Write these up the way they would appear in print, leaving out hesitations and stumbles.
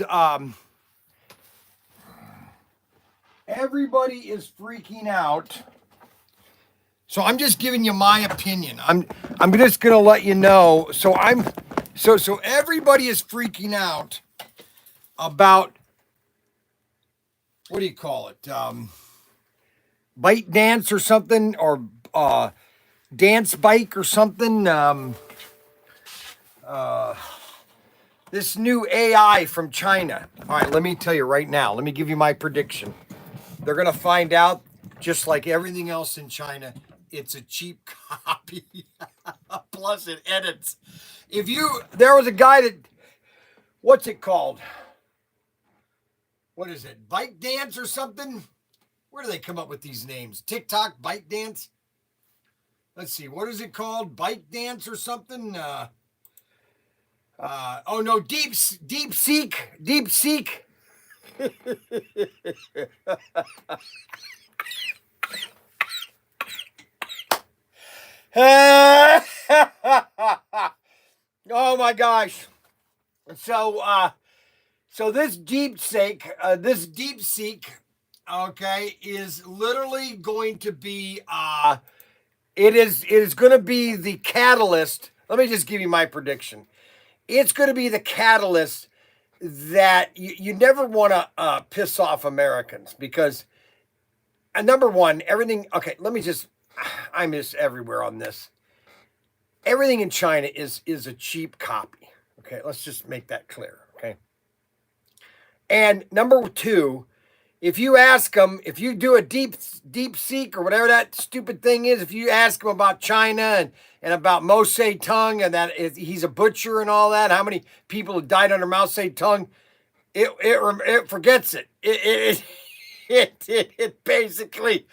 is everybody is freaking out. So I'm just giving you my opinion. I'm just gonna let you know. So everybody is freaking out about, what do you call it? Bite dance or something, or dance bike or something. This new AI from China. All right, let me tell you right now. Let me give you my prediction. They're gonna find out, just like everything else in China, it's a cheap copy. Plus it edits. There was a guy that, what's it called? What is it? Bike dance or something? Where do they come up with these names? TikTok, bike dance? Let's see, what is it called? Bike dance or something? Oh no, deep seek. Oh my gosh. So this deep seek, okay, is literally going to be, it is going to be the catalyst. Let me just give you my prediction. It's going to be the catalyst that you never want to piss off Americans, because number one, everything. Okay, I miss everywhere on this. Everything in China is a cheap copy. Okay, let's just make that clear. Okay, and number two, if you ask them, if you do a deep seek or whatever that stupid thing is, if you ask them about China and about Mao Zedong and that he's a butcher and all that, how many people have died under Mao Zedong, it forgets it. It basically,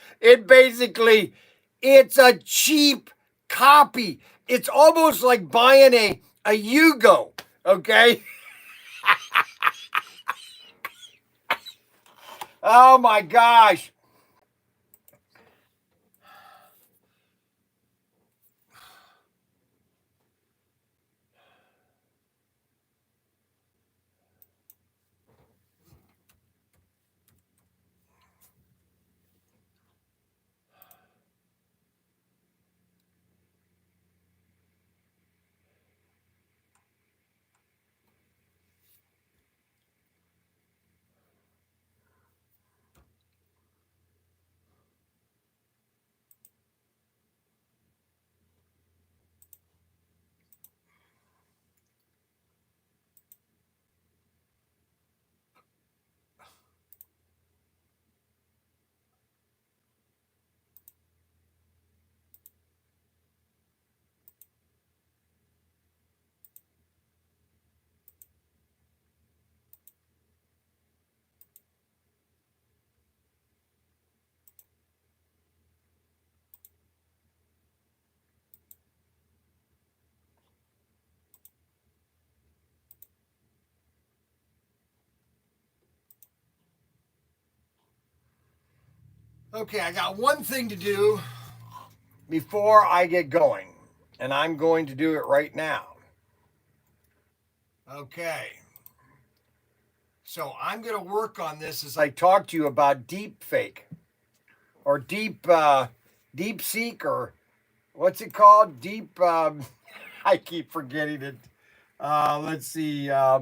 it's a cheap copy. It's almost like buying a Yugo, okay? Oh my gosh. Okay, I got one thing to do before I get going, and I'm going to do it right now. Okay. So I'm going to work on this as I talk to you about deep fake or deep seek, or what's it called? I keep forgetting it. Let's see. Uh,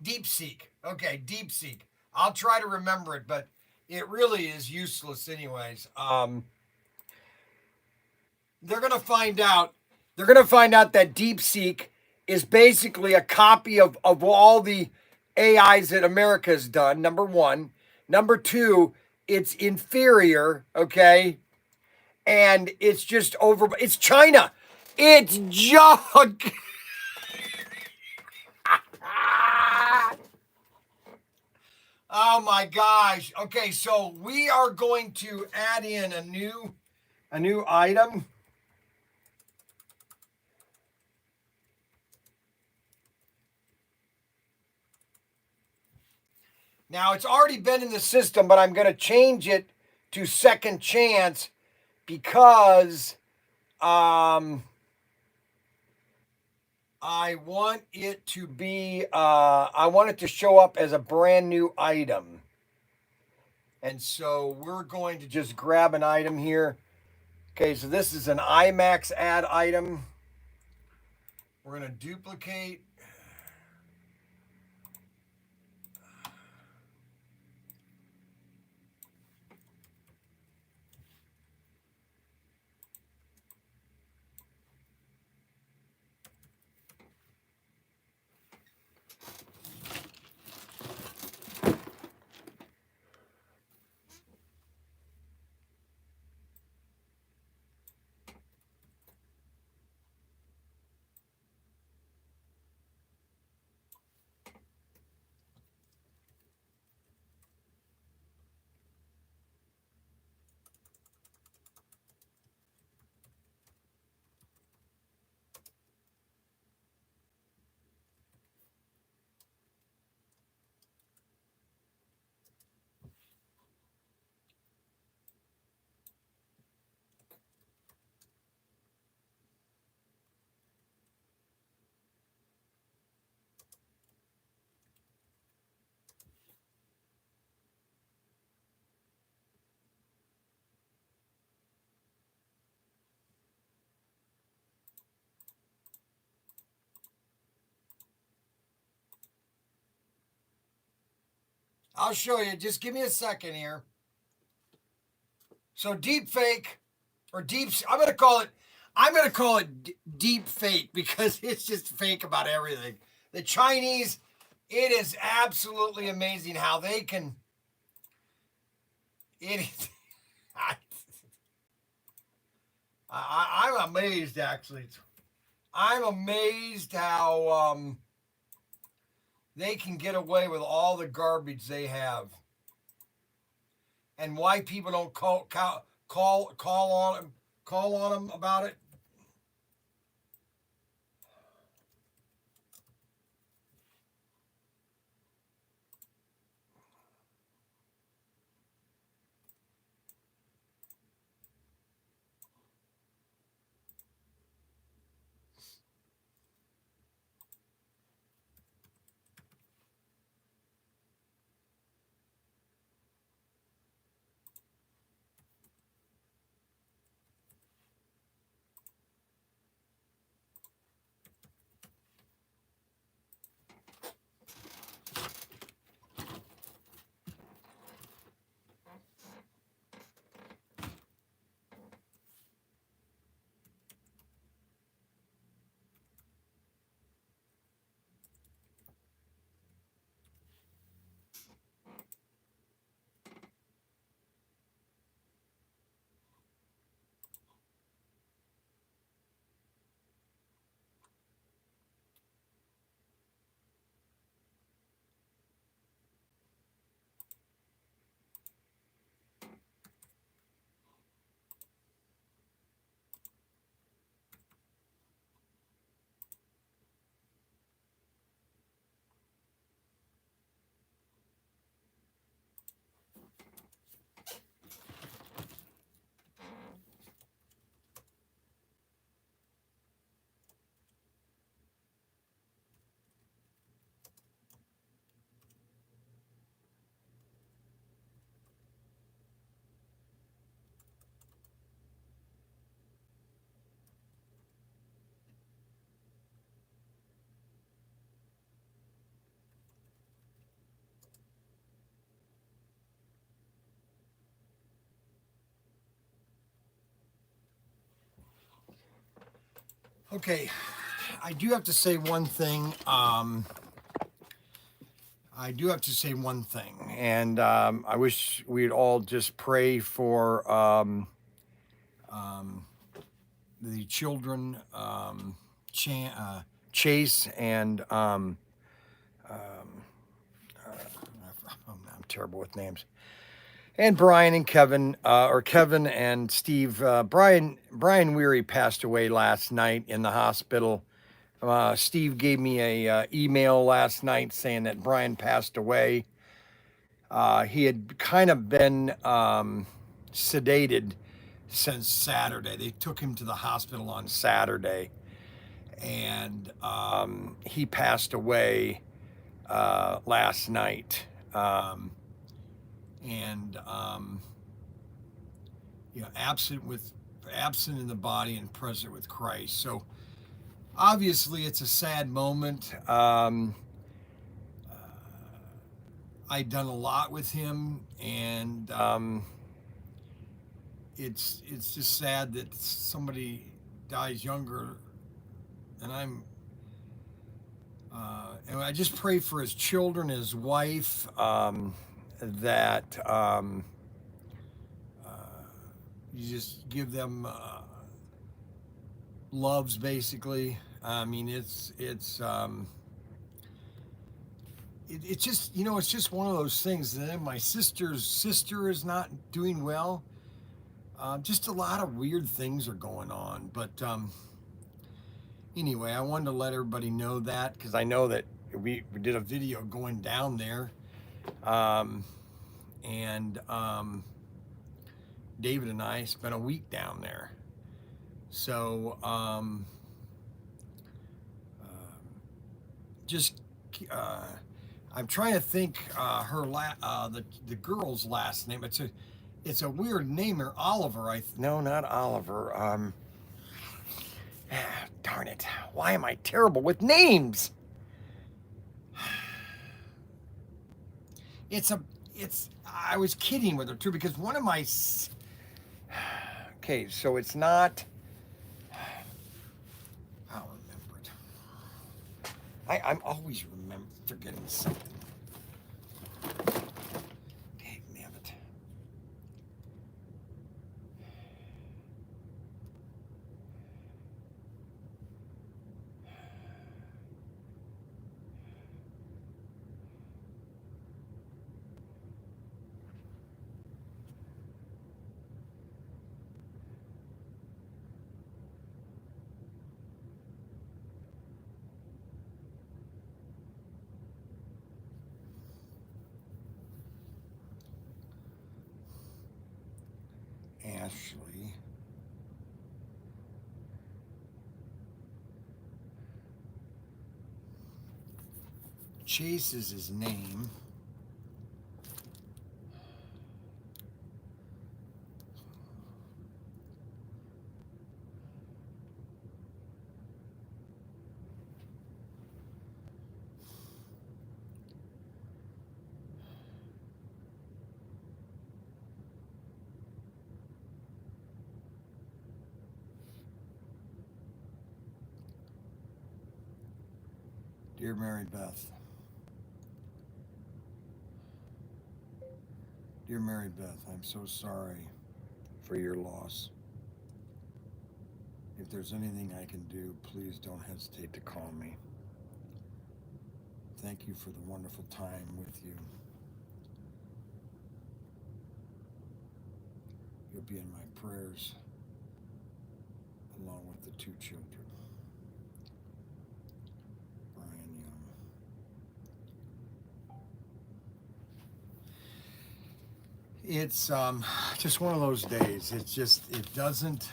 Deep seek. Okay, deep seek. I'll try to remember it, but it really is useless anyways. They're gonna find out. They're gonna find out that DeepSeek is basically a copy of all the AIs that America's done. Number one. Number two, it's inferior. Okay, and it's just over. It's China. It's junk. Oh my gosh. Okay, so we are going to add in a new item. Now it's already been in the system, but I'm going to change it to second chance because I want it to be, I want it to show up as a brand new item. And so we're going to just grab an item here. Okay, so this is an IMAX ad item. We're going to duplicate. I'll show you. Just give me a second here. So deep fake or deep, I'm going to call it deep fake because it's just fake about everything. The Chinese, it is absolutely amazing how they can, it is, I'm amazed actually. I'm amazed how they can get away with all the garbage they have, and why people don't call on them about it. Okay, I do have to say one thing. I do have to say one thing, and I wish we'd all just pray for the children, Chase and I'm terrible with names, and Bryan and Kevin, or Kevin and Steve. Bryan Weary passed away last night in the hospital. Steve gave me a email last night saying that Bryan passed away. He had kind of been sedated since Saturday. They took him to the hospital on Saturday, and he passed away last night. And you know, absent in the body and present with Christ. So obviously, it's a sad moment. I've done a lot with him, and it's just sad that somebody dies younger, and and I just pray for his children, his wife, that you just give them loves, basically. I mean, it's just, you know, it's just one of those things. And then my sister's sister is not doing well. Just a lot of weird things are going on. But anyway, I wanted to let everybody know that, because I know that we did a video going down there. And David and I spent a week down there. So just I'm trying to think her the girl's last name. It's a weird name, or Oliver. No, not Oliver. Darn it! Why am I terrible with names? I was kidding with her too, because one of my okay, so it's not. I'll remember it. I'm always forgetting something. Dang nabbit. Ashley. Chase is his name. Dear Mary Beth. Dear Mary Beth, I'm so sorry for your loss. If there's anything I can do, please don't hesitate to call me. Thank you for the wonderful time with you. You'll be in my prayers, along with the two children. Bryan Young. It's just one of those days. It's just, it doesn't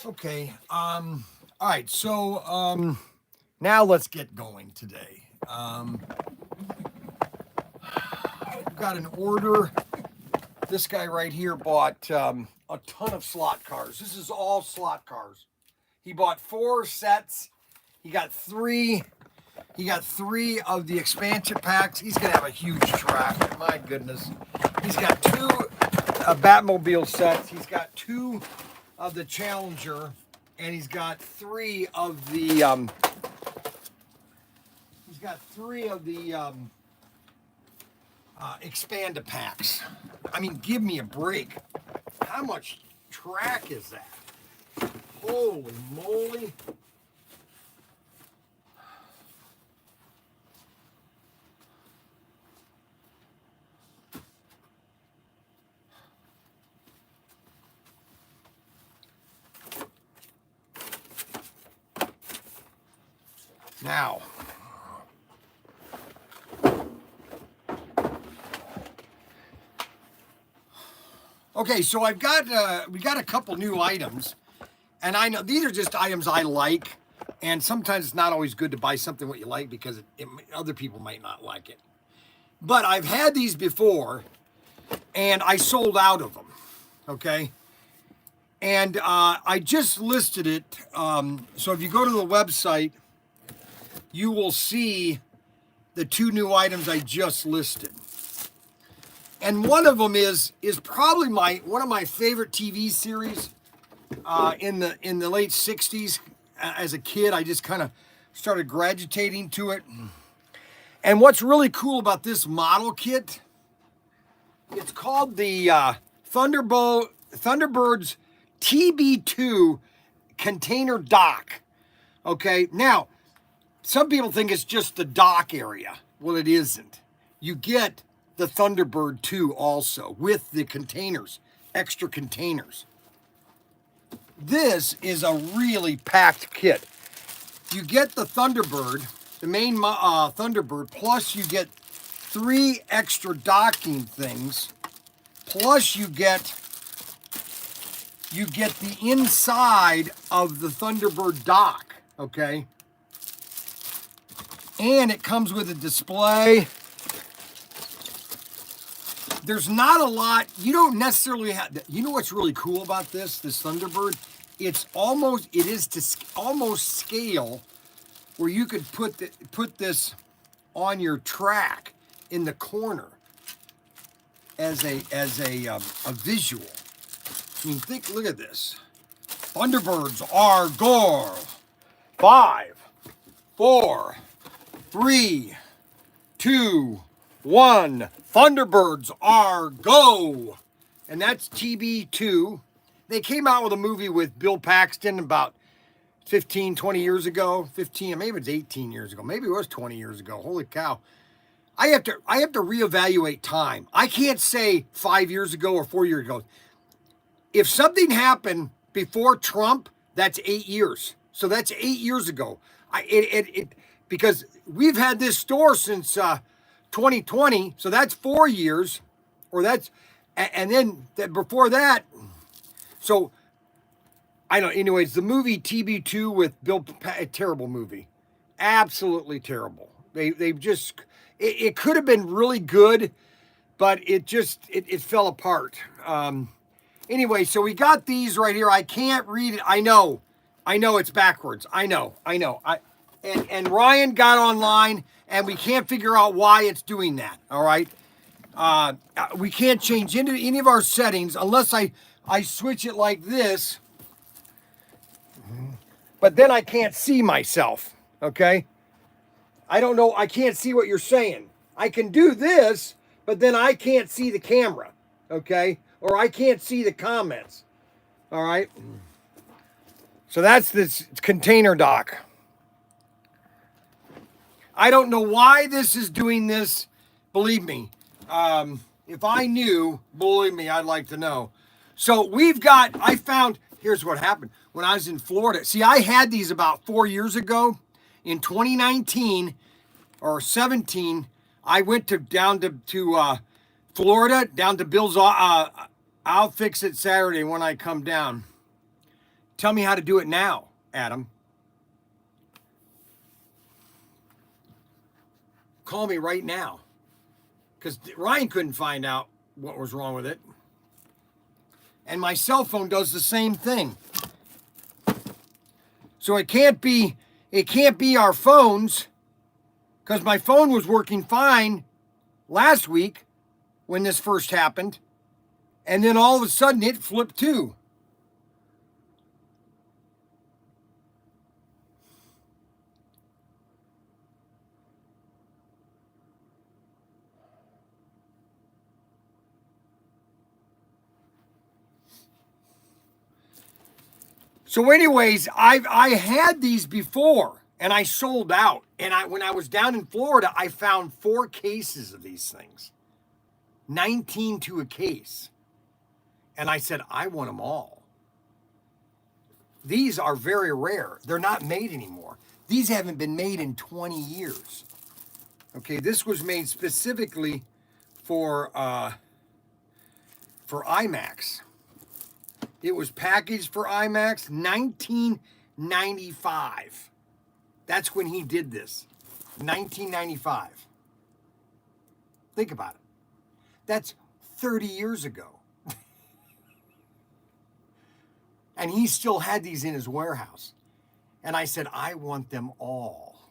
Okay. All right. So now let's get going today. We've got an order. This guy right here bought a ton of slot cars. This is all slot cars. He bought 4 sets. He got 3. He got 3 of the expansion packs. He's gonna have a huge track. My goodness. He's got 2 Batmobile sets. He's got 2 of the Challenger, and he's got 3 of the Expanda packs. I mean, give me a break. How much track is that? Holy moly. Now, okay, so we got a couple new items, and I know these are just items I like, and sometimes it's not always good to buy something what you like because other people might not like it. But I've had these before, and I sold out of them, okay? And I just listed it, so if you go to the website, you will see the 2 new items I just listed. And one of them is probably one of my favorite TV series in the late 60s. As a kid, I just kind of started gravitating to it. And what's really cool about this model kit, it's called the Thunderbirds TB2 container dock. Okay, now, some people think it's just the dock area. Well, it isn't. You get the Thunderbird 2 also with the containers, extra containers. This is a really packed kit. You get the Thunderbird, the main Thunderbird, plus you get 3 extra docking things, plus you get the inside of the Thunderbird dock, okay? And it comes with a display. There's not a lot, you don't necessarily have, you know what's really cool about this Thunderbird? It is to almost scale where you could put this on your track in the corner as a visual. I mean, look at this. Thunderbirds are gore. 5, 4, 3, 2, 1. Thunderbirds are go. And that's TB2. They came out with a movie with Bill Paxton about 15, 20 years ago. 15, maybe it's 18 years ago. Maybe it was 20 years ago. Holy cow. I have to reevaluate time. I can't say 5 years ago or 4 years ago. If something happened before Trump, that's 8 years. So that's 8 years ago. Because we've had this store since 2020, so that's 4 years, and then before that. So I don't. Anyways, the movie TB2 with a terrible movie, absolutely terrible. They've just it could have been really good, but it fell apart. Anyway, so we got these right here. I can't read it. I know it's backwards. I know. And Ryan got online, and we can't figure out why it's doing that. All right, we can't change into any of our settings unless I switch it like this. But then I can't see myself. Okay, I don't know. I can't see what you're saying. I can do this, but then I can't see the camera. Okay, or I can't see the comments. All right. So that's this container dock. I don't know why this is doing this. Believe me, if I knew, believe me, I'd like to know. So here's what happened when I was in Florida. See, I had these about 4 years ago. In 2019 or 17, I went down to Florida, down to Bill's. I'll fix it Saturday when I come down Tell me how to do it now, Adam. Call me right now. Because Ryan couldn't find out what was wrong with it. And my cell phone does the same thing. So it can't be our phones, because my phone was working fine last week when this first happened. And then all of a sudden it flipped too. So anyways, I had these before and I sold out. And when I was down in Florida, I found 4 cases of these things. 19 to a case. And I said, I want them all. These are very rare. They're not made anymore. These haven't been made in 20 years. Okay, this was made specifically for IMAX. It was packaged for IMAX, 1995. That's when he did this, 1995. Think about it. That's 30 years ago. And he still had these in his warehouse. And I said, I want them all.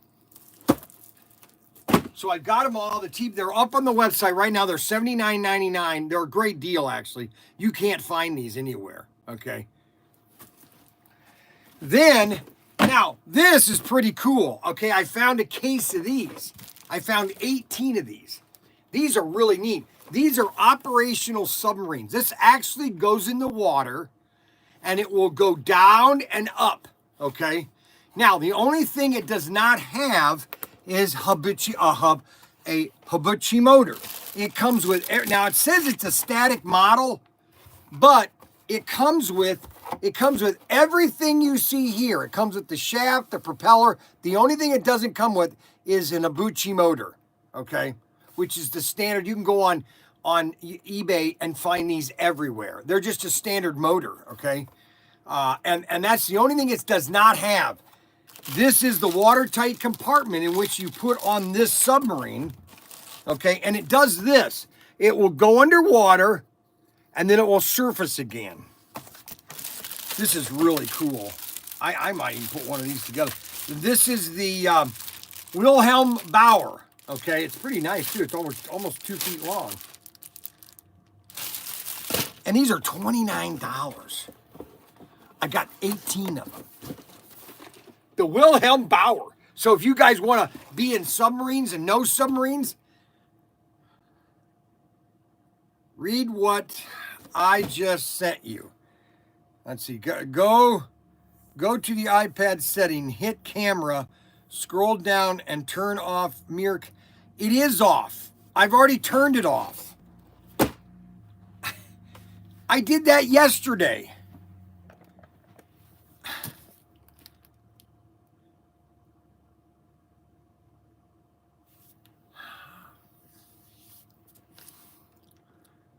So I got them all. They're up on the website right now. They're $79.99. They're a great deal, actually. You can't find these anywhere, okay? Then, now, this is pretty cool, okay? I found a case of these. I found 18 of these. These are really neat. These are operational submarines. This actually goes in the water, and it will go down and up, okay? Now, the only thing it does not have is a Hitachi motor. It comes with, now it says it's a static model, but it comes with everything you see here. It comes with the shaft, the propeller. The only thing it doesn't come with is an Hitachi motor, okay? Which is the standard. You can go on eBay and find these everywhere. They're just a standard motor, okay? And that's the only thing it does not have. This is the watertight compartment in which you put on this submarine, okay? And it does this. It will go underwater, and then it will surface again. This is really cool. I might even put one of these together. This is the Wilhelm Bauer, okay? It's pretty nice, too. It's almost 2 feet long. And these are $29. I got 18 of them. The Wilhelm Bauer. So if you guys want to be in submarines and know submarines, read what I just sent you. Let's see. Go to the iPad setting, hit camera, scroll down, and turn off mirror. It is off. I've already turned it off. I did that yesterday.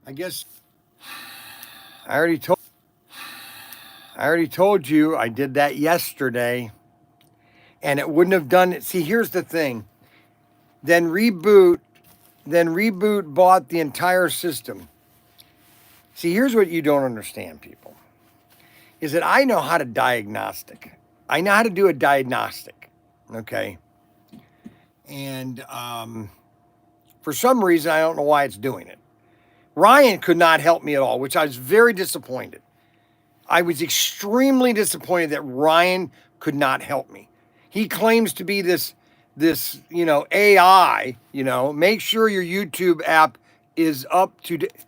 I guess I already told you I did that yesterday, and it wouldn't have done it. See, here's the thing. Then reboot bought the entire system. See, here's what you don't understand, people, is that I know how to diagnostic. I know how to do a diagnostic, okay? And for some reason, I don't know why it's doing it. Ryan could not help me at all, which I was very disappointed. I was extremely disappointed that Ryan could not help me. He claims to be this AI, make sure your YouTube app is up to date.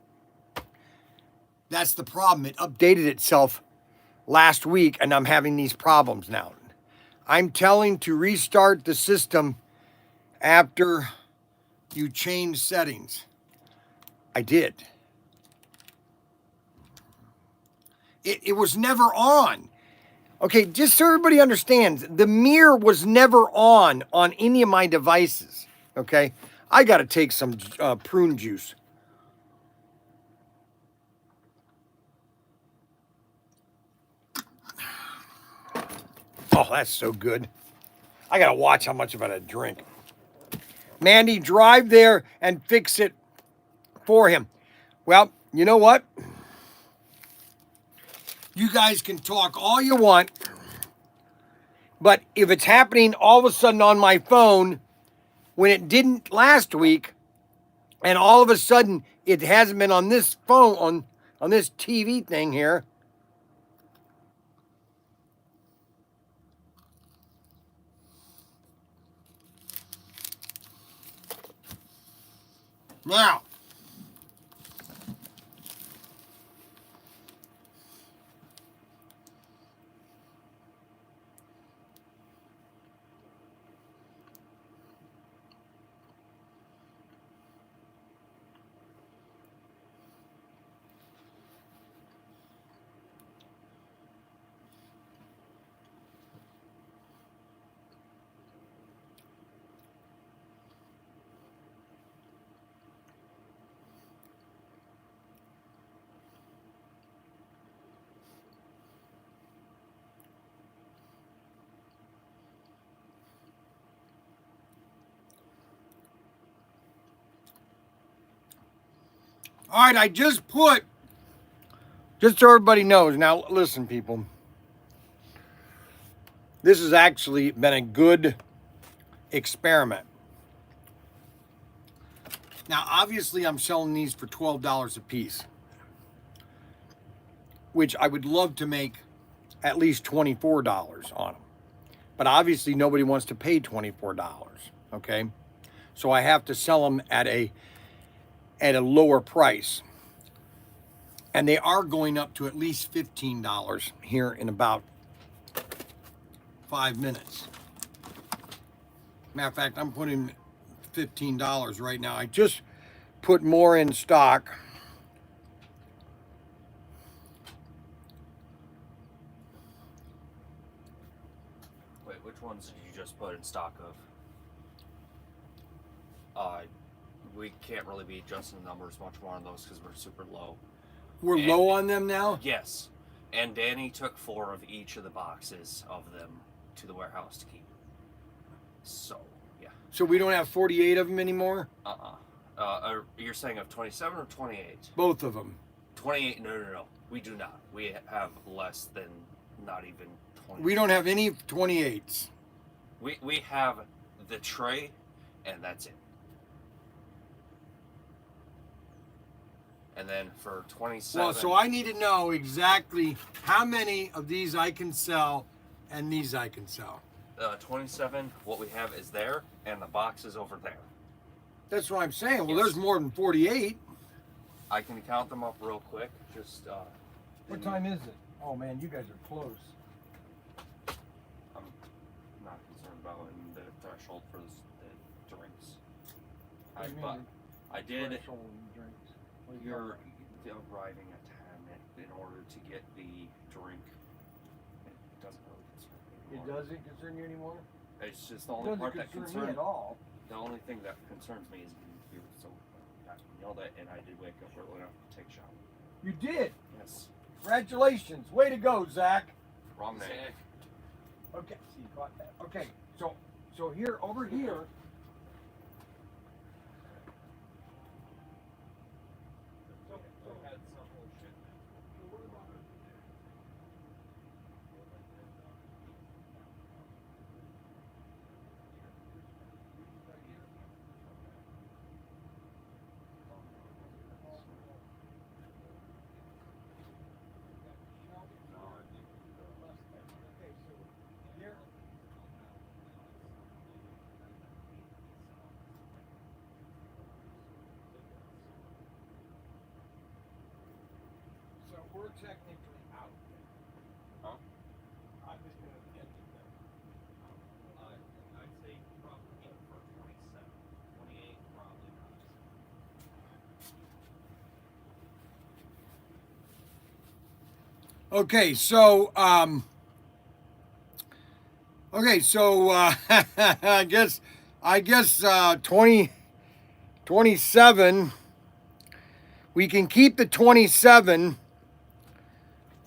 That's the problem. It updated itself last week, and I'm having these problems now. I'm telling to restart the system after you change settings. I did. It was never on. Okay, just so everybody understands, the mirror was never on any of my devices. Okay, I got to take some prune juice. Oh, that's so good. I got to watch how much of it I drink. Mandy, drive there and fix it for him. Well, you know what? You guys can talk all you want, but if it's happening all of a sudden on my phone when it didn't last week, and all of a sudden it hasn't been on this phone, on this TV thing here. Now, all right, I just so everybody knows. Now, listen, people. This has actually been a good experiment. Now, obviously, I'm selling these for $12 a piece, which I would love to make at least $24 on them. But obviously, nobody wants to pay $24, okay? So I have to sell them at a lower price. And they are going up to at least $15 here in about 5 minutes. Matter of fact, I'm putting $15 right now. I just put more in stock. Wait, which ones did you just put in stock of? We can't really be adjusting the numbers much more on those because we're super low. We're low on them now? Yes. And Danny took 4 of each of the boxes of them to the warehouse to keep. So, yeah. So we don't have 48 of them anymore? You're saying of 27 or 28? Both of them. 28? No. We do not. We have less than not even 20. We don't have any 28s. We have the tray, and that's it. And then for 27... Well, so I need to know exactly how many of these I can sell and these I can sell. 27, what we have is there, and the box is over there. That's what I'm saying. Well, Yes. There's more than 48. I can count them up real quick. Just What time is it? Oh, man, you guys are close. I'm not concerned about the threshold for the drinks. I did... You're arriving at 10 in order to get the drink. It doesn't really concern me anymore. It doesn't concern you anymore? It's just the only part that concerns me at all. The only thing that concerns me is getting beer. So I yelled at, and I did wake up early enough to take a shower. You did? Yes. Congratulations. Way to go, Zach. Wrong name. Okay, so you got that. Okay, so here, over here. We're technically out. Huh? I'm just going to get it there. I'd say probably for 27. 28, probably not. Okay, so I guess 27. We can keep the 27.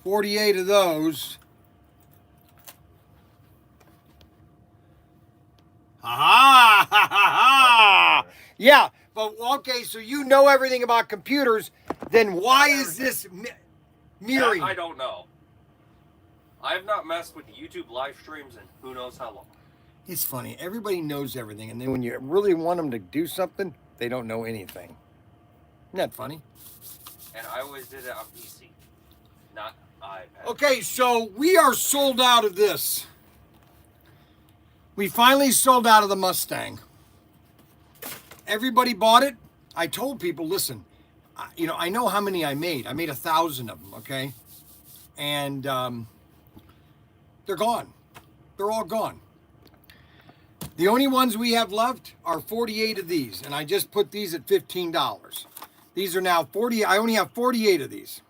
48 of those. Ha ha ha ha! Yeah, but okay, so you know everything about computers, then why is this mirroring? I don't know. I have not messed with YouTube live streams in who knows how long. It's funny. Everybody knows everything, and then when you really want them to do something, they don't know anything. Isn't that funny? And I always did it on PC, not iPad. Okay, so we are sold out of this. We finally sold out of the Mustang. Everybody bought it. I told people, listen, I know how many I made. I made 1,000 of them, okay? And they're gone. They're all gone. The only ones we have left are 48 of these, and I just put these at $15. These are now 40. I only have 48 of these.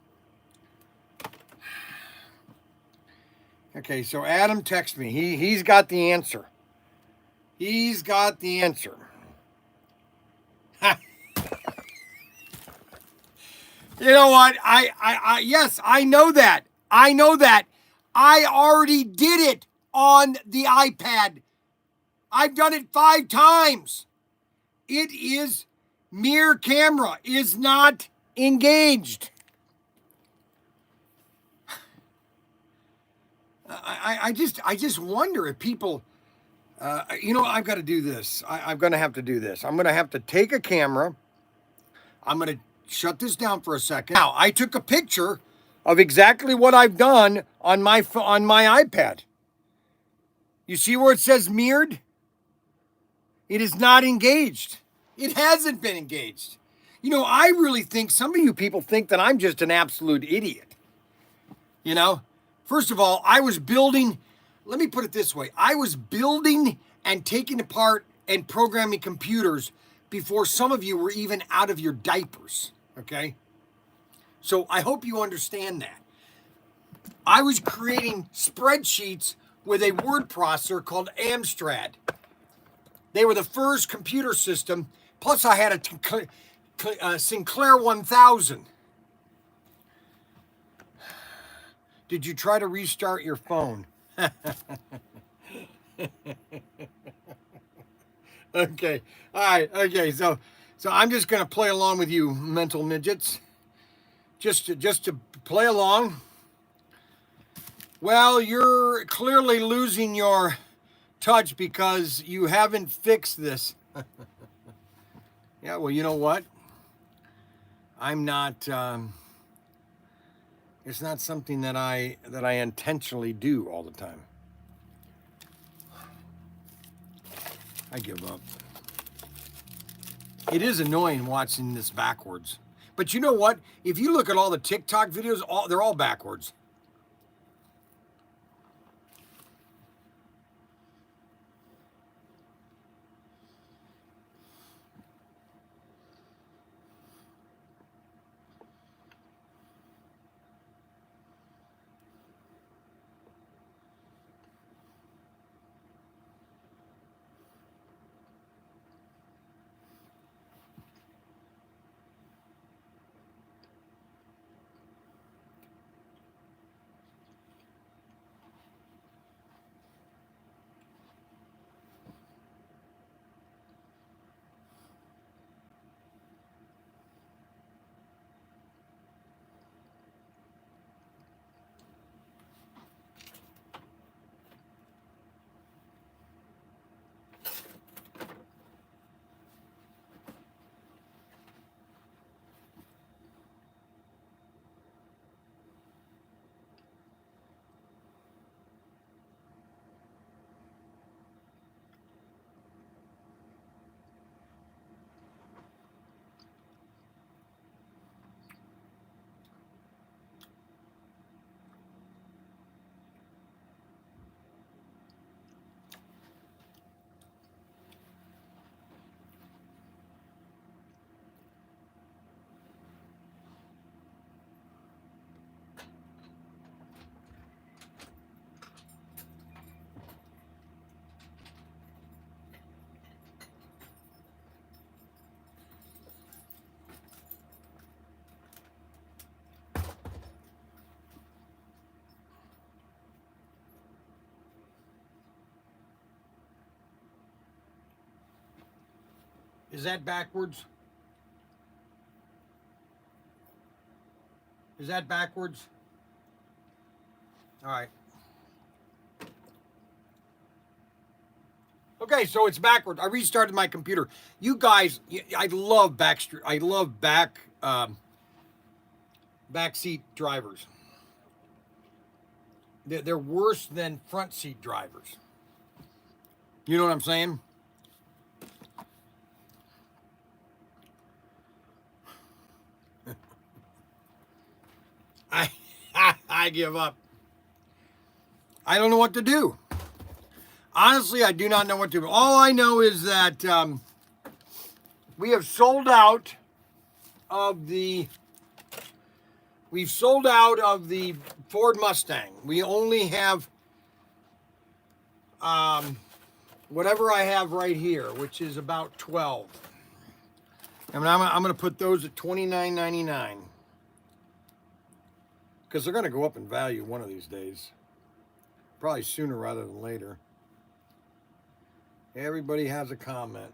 Okay, so Adam texted me. He's got the answer. He's got the answer. You know what? Yes, I know that. I know that. I already did it on the iPad. I've done it 5 times. It is mirror camera is not engaged. I just wonder if people, I've got to do this. I'm going to have to do this. I'm going to have to take a camera. I'm going to shut this down for a second. Now, I took a picture of exactly what I've done on my iPad. You see where it says mirrored? It is not engaged. It hasn't been engaged. I really think some of you people think that I'm just an absolute idiot. First of all, I was building, let me put it this way. I was building and taking apart and programming computers before some of you were even out of your diapers, okay? So I hope you understand that. I was creating spreadsheets with a word processor called Amstrad. They were the first computer system, plus I had a Sinclair 1000. Did you try to restart your phone? Okay. All right. Okay. So I'm just going to play along with you, mental midgets. Just to play along. Well, you're clearly losing your touch because you haven't fixed this. Yeah. Well, you know what? I'm not. It's not something that I intentionally do all the time. I give up. It is annoying watching this backwards. But you know what? If you look at all the TikTok videos, they're all backwards. Is that backwards? Is that backwards? All right. Okay, so it's backwards. I restarted my computer. You guys, I love backseat drivers. They're worse than front seat drivers. You know what I'm saying? I I give up. I don't know what to do. Honestly, I do not know what to do. All I know is that we have sold out of the we've sold out of the Ford Mustang. We only have whatever I have right here, which is about 12. I mean, I'm going to put those at $29.99 because they're going to go up in value one of these days. Probably sooner rather than later. Everybody has a comment.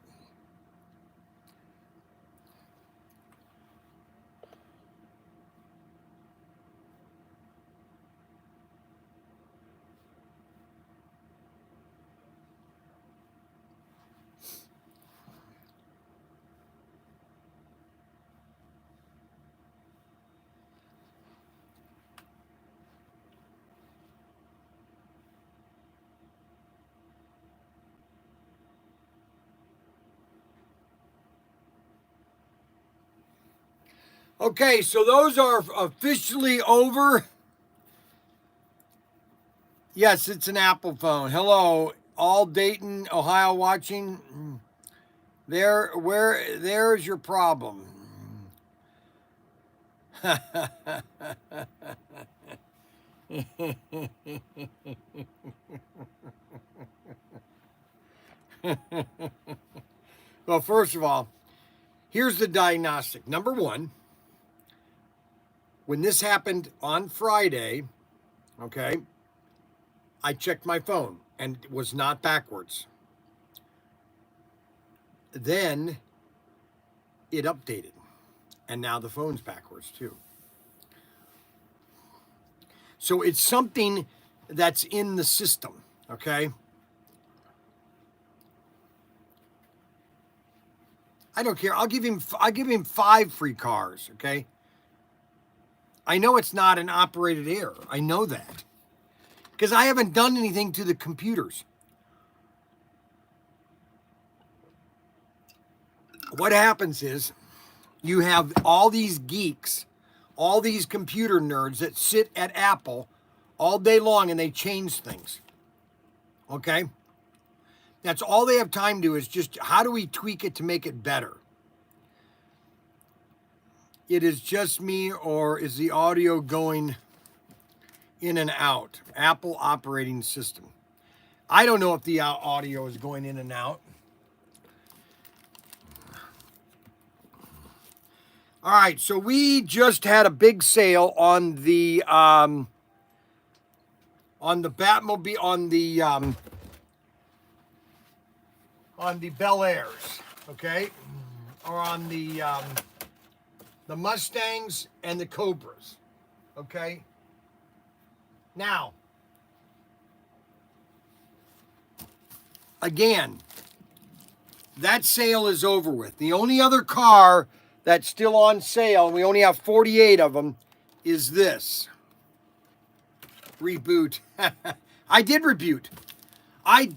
Okay, so those are officially over. Yes, it's an Apple phone. Hello, all Dayton, Ohio watching. There's your problem. Well, first of all, here's the diagnostic. Number one, when this happened on Friday, okay, I checked my phone and it was not backwards. Then it updated, and now the phone's backwards too. So it's something that's in the system, okay? I don't care. I'll give him 5 free cars, okay? I know it's not an operated error. I know that. Because I haven't done anything to the computers. What happens is you have all these geeks, all these computer nerds that sit at Apple all day long and they change things. Okay? That's all they have time to do is just how do we tweak it to make it better? It is just me, or is the audio going in and out? Apple operating system. I don't know if the audio is going in and out. All right, so we just had a big sale on the Batmobile, on the Bel Airs, okay, or on the Mustangs and the Cobras, okay. Now, again, that sale is over with. The only other car that's still on sale, and we only have 48 of them, is this. Reboot. I did reboot. I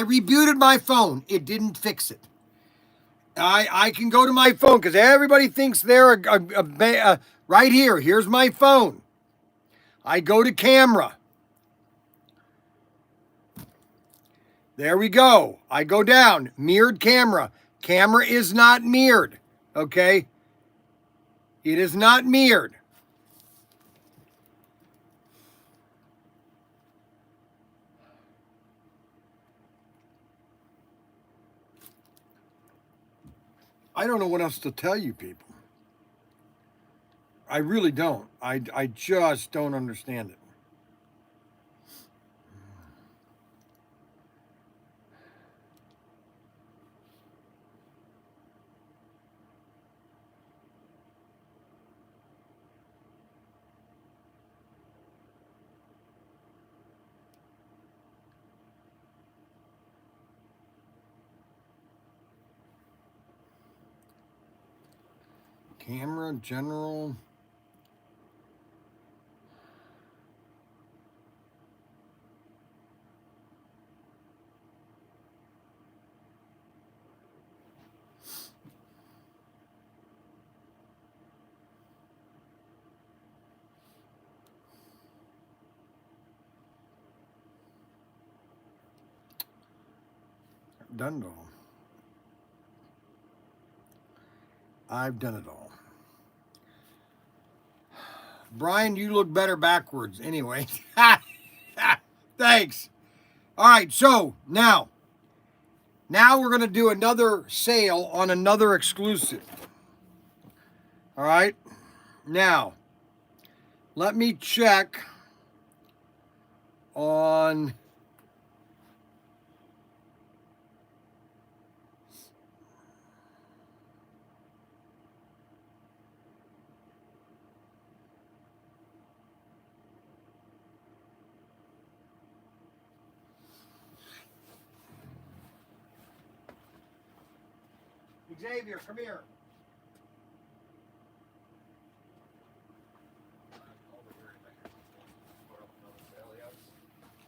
rebooted my phone. It didn't fix it. I can go to my phone because everybody thinks they're right here. Here's my phone. I go to camera. There we go. I go down. Mirrored camera. Camera is not mirrored. Okay? It is not mirrored. I don't know what else to tell you people. I really don't. I just don't understand it. Camera, general. Done it all. I've done it all. Brian, you look better backwards. Anyway. Thanks. All right, so now we're going to do another sale on another exclusive. All right. Now, let me check on Xavier, come here.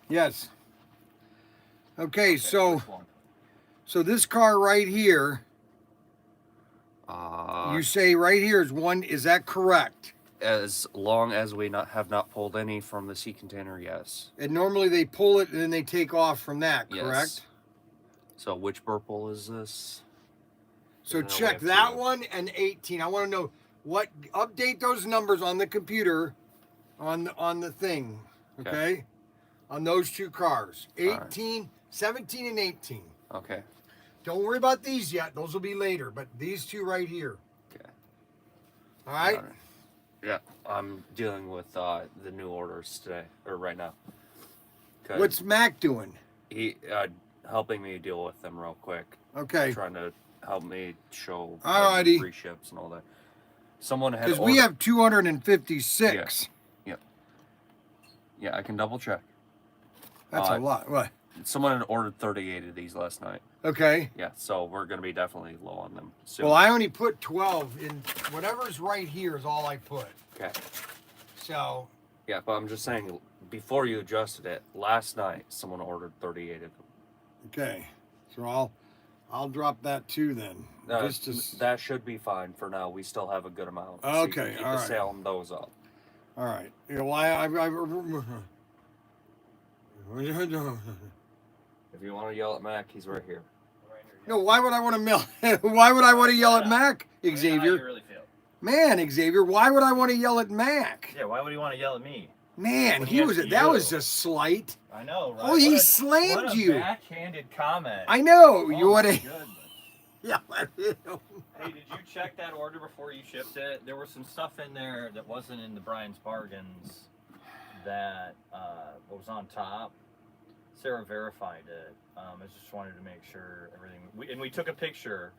Yes. Okay, so this car right here, you say right here is one. Is that correct? As long as we have not pulled any from the sea container, yes. And normally they pull it and then they take off from that, correct? Yes. So which purple is this? So check that one and 18. I want to know what, update those numbers on the computer, on the thing, okay? On those two cars, 18, right. 17 and 18. Okay. Don't worry about these yet. Those will be later, but these two right here. Okay. All right? Yeah, I'm dealing with the new orders today, or right now. What's Mac doing? He helping me deal with them real quick. Okay. Trying to help me show free ships and all that. Someone had because we have 256. Yeah. Yeah, I can double check. That's a lot. What? Someone had ordered 38 of these last night. Okay. Yeah, so we're going to be definitely low on them soon. Well, I only put 12 in. Whatever's right here is all I put. Okay. So. Yeah, but I'm just saying, before you adjusted it, last night someone ordered 38 of them. Okay. So I'll drop that too then. That should be fine for now. We still have a good amount. Okay, so you can keep all the right. sale on those up. All right. Yeah, well, If you want to yell at Mac, he's right here. No, why would I want to why would I want to yell at Mac, Xavier? How you really feel. Man, Xavier, why would I want to yell at Mac? Yeah, why would he want to yell at me? Man, that was just slight. I know, right? Oh, he slammed you. What a backhanded comment. I know. Oh, you would have. Yeah. Hey, did you check that order before you shipped it? There was some stuff in there that wasn't in the Bryan's bargains that was on top. Sarah verified it. I just wanted to make sure everything. We took a picture.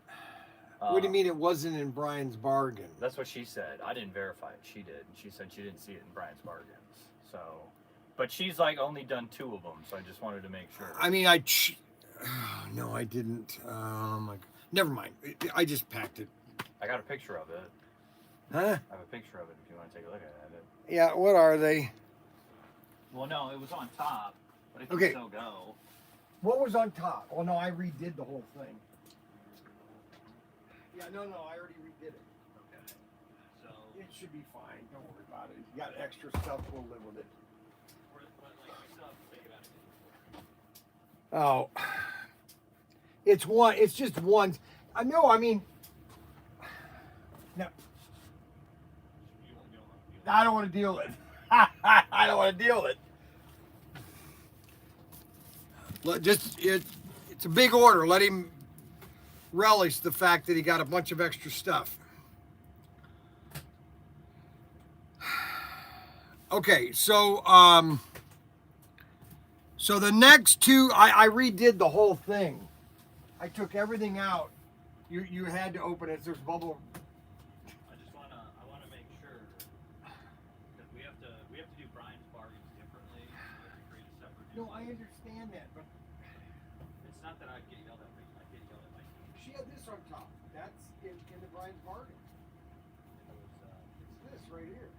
What do you mean it wasn't in Bryan's bargain? That's what she said. I didn't verify it. She did. She said she didn't see it in Bryan's bargains. So, but she's like only done 2 of them. So I just wanted to make sure. I mean, no, I didn't. Never mind. I just packed it. I got a picture of it. Huh? I have a picture of it if you want to take a look at it. Yeah. What are they? Well, no, it was on top, but it can still go. What was on top? Oh no, I redid the whole thing. Yeah, no, I already redid it. Okay. So it should be fine. Don't worry about it. You got extra stuff. We'll live with it. Oh, it's just one. I know. I mean, no. I don't want to deal with it. I don't want to deal with it. It's a big order. Let him relish the fact that he got a bunch of extra stuff. Okay, so the next 2, I redid the whole thing. I took everything out. You had to open it. There's bubble. I want to make sure that we have to do Bryan's bargains differently. We have to create a separate. No, I understand that, but it's not that I get yelled at. I get yelled at my team. She had this on top. That's in the Bryan's bargain. right here.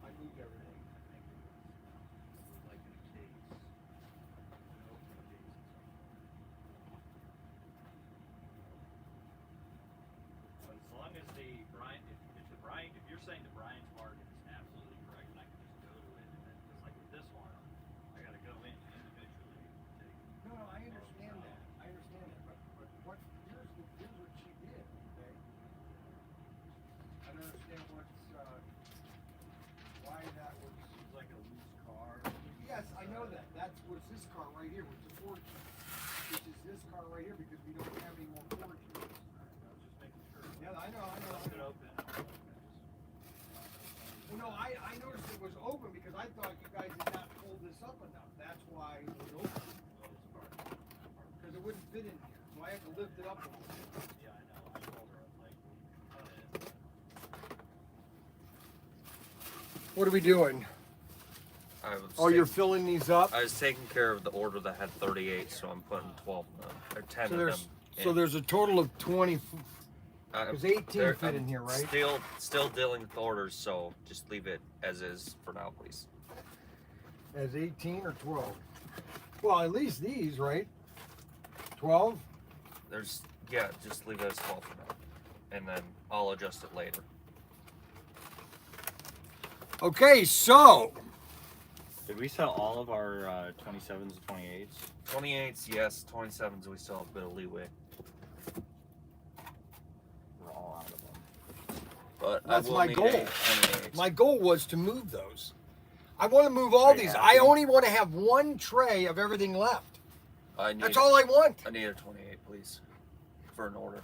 I moved everything. Like in a case. But as long as the Bryan, if you're saying the Bryan's bargain is absolutely correct, and I can just go to it, and then just like with this one, I got to go in individually. No, I understand that. I understand that. But what? Here's what she did. Okay. I don't understand why that was. It's like a loose car. Yes, I know that. That's what's this car right here, which is Ford, which is this car right here because we don't have any more Ford keys. I was just making sure. Yeah, I know. Leave it open. Well, no, I noticed it was open because I thought you guys did not pull this up enough. That's why it was open. Because it wouldn't fit in here. So I had to lift it up a little bit. Yeah, I know. I told her, I was like, cut it. What are we doing? Oh, you're filling these up? I was taking care of the order that had 38, so I'm putting 12 of them, or 10 So of there's, them. so there's a total of 20. There's 18 There- fit in I'm here, right? Still dealing with orders, so just leave it as is for now, please. As 18 or 12? Well, at least these, right? 12? Just leave it as 12 for now, and then I'll adjust it later. Okay, so Did we sell all of our 27s and 28s? 28s, yes. 27s, we still have a bit of leeway. We're all out of them. But That's I will my need goal. 28s. my goal was to move those. I want to move all Pretty these. happy. I only want to have one tray of everything left. That's all I want. I need a 28, please, for an order.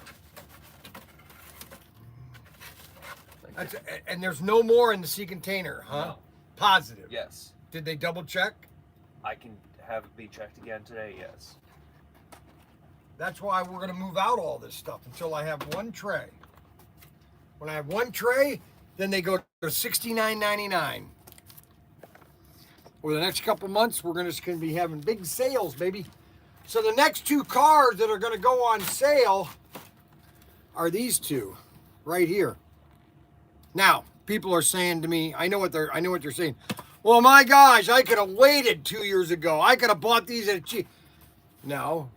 Thank you. And there's no more in the sea container, huh? No. Positive. Yes. Did they double check? I can have it be checked again today, yes. That's why we're going to move out all this stuff until I have one tray. When I have one tray, then they go to $69.99. Over the next couple months, we're just going to be having big sales, baby. So the next two cars that are going to go on sale are these two right here. Now, people are saying to me, I know what they're saying. Well, my gosh, I could have waited 2 years ago. I could have bought these at cheap. No,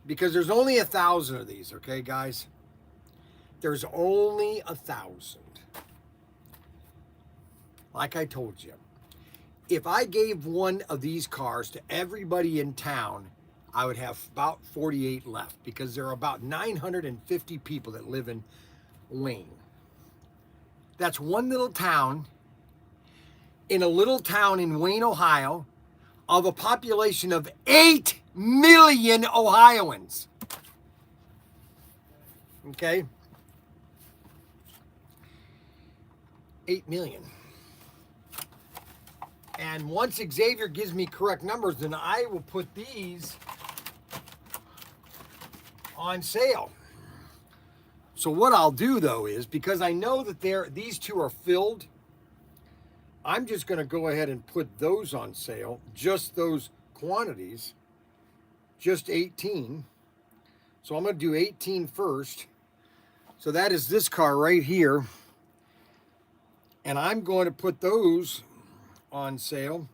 because there's only 1,000 of these, okay, guys? There's only 1,000. Like I told you, if I gave one of these cars to everybody in town, I would have about 48 left because there are about 950 people that live in Wayne. That's one little town in a little town in Wayne, Ohio, of a population of 8 million Ohioans. Okay? 8 million. And once Xavier gives me correct numbers, then I will put these on sale. So what I'll do though is, because I know that these two are filled, I'm just going to go ahead and put those on sale, just those quantities, just 18. So I'm going to do 18 first. So that is this car right here. And I'm going to put those on sale.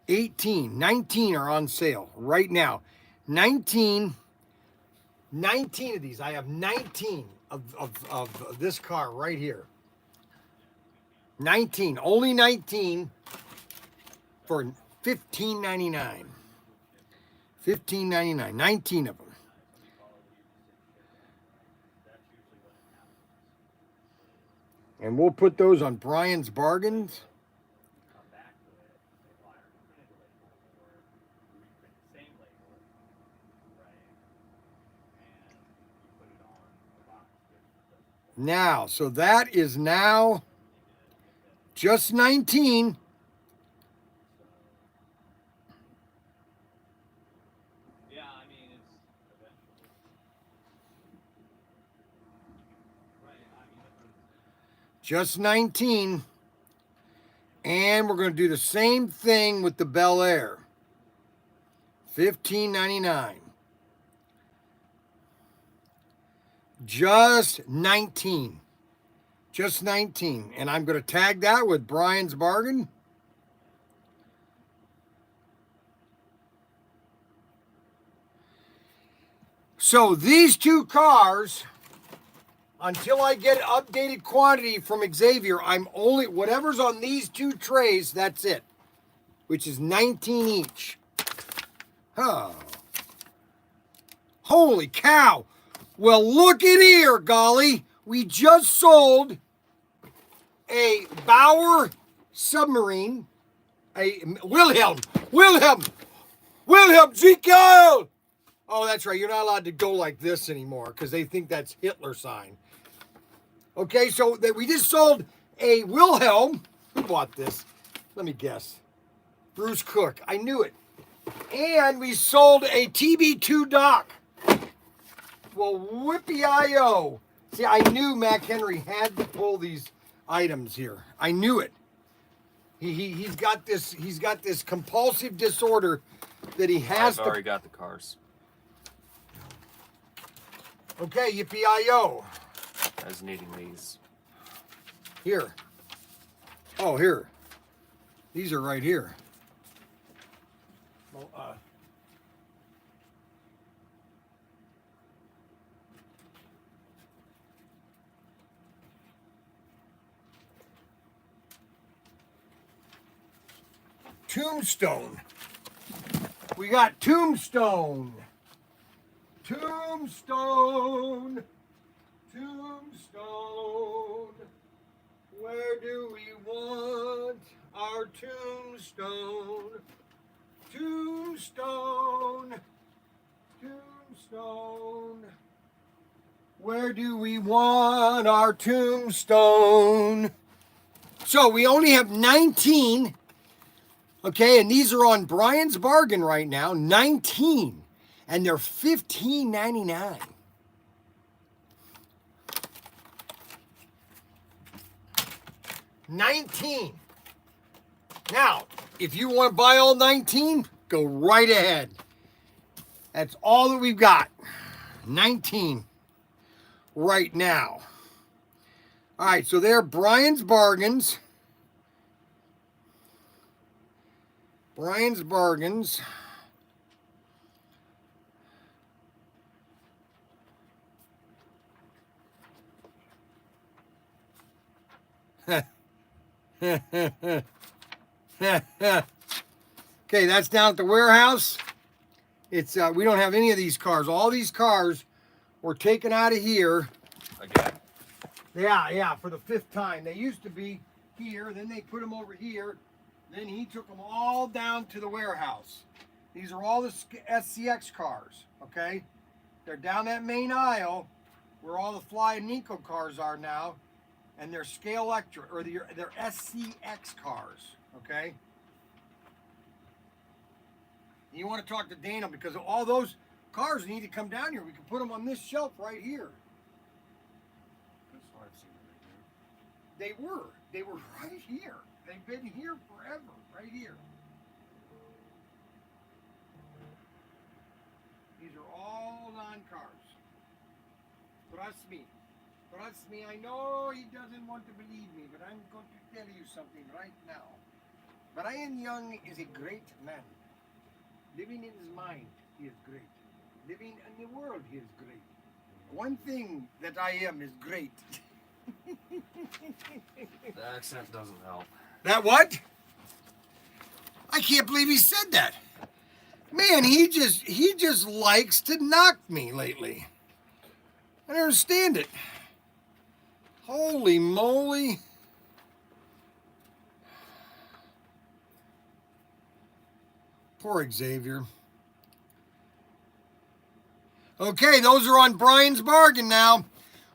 $19 are on sale right now. 19 of these. I have 19 of this car right here. 19, only 19 for $15.99. $15.99, 19 of them. And we'll put those on Bryan's Bargains. Now, so that is now just 19. Yeah, I mean, it's eventually. Right, I mean, Just 19. And we're going to do the same thing with the Bel Air. $15.99. Just 19. Just 19. And I'm going to tag that with Bryan's bargain. So these two cars, until I get updated quantity from Xavier, I'm only, whatever's on these two trays, that's it. Which is 19 each. Oh. Holy cow. Well, look at here, golly. We just sold a Bauer submarine. A Wilhelm GKL. Oh, that's right. You're not allowed to go like this anymore because they think that's Hitler sign. Okay, so that we just sold a Wilhelm. Who bought this? Let me guess. Bruce Cook. I knew it. And we sold a TB2 dock. Well, whippy-I-O. See, I knew Mac Henry had to pull these items here. I knew it. He's got this compulsive disorder that he has I've already got the cars. Okay, yippee-I-O. I was needing these. Here. Oh, here. These are right here. Well, Tombstone. We got Tombstone. Tombstone. Tombstone. Where do we want our tombstone? Tombstone. Tombstone. Where do we want our tombstone? So we only have 19. Okay, and these are on Bryan's bargain right now, 19, and they're $15.99. $19. Now, if you want to buy all 19, go right ahead. That's all that we've got. 19 right now. All right, so they're Bryan's bargains. Bryan's bargains. Okay, that's down at the warehouse. It's we don't have any of these cars. All these cars were taken out of here. Again. Yeah, for the 5th time. They used to be here, then they put them over here. Then he took them all down to the warehouse. These are all the SCX cars, okay? They're down that main aisle where all the Fly and Nico cars are now, and they're Scale Electric, or they're SCX cars, okay? You want to talk to Dana because all those cars need to come down here. We can put them on this shelf right here. They were right here. They've been here forever, right here. These are all non-cars. Trust me. Trust me. I know he doesn't want to believe me, but I'm going to tell you something right now. Bryan Young is a great man. Living in his mind, he is great. Living in the world, he is great. One thing that I am is great. The accent doesn't help. That what? I can't believe he said that. Man, he just likes to knock me lately. I don't understand it. Holy moly. Poor Xavier. Okay, those are on Bryan's bargain now.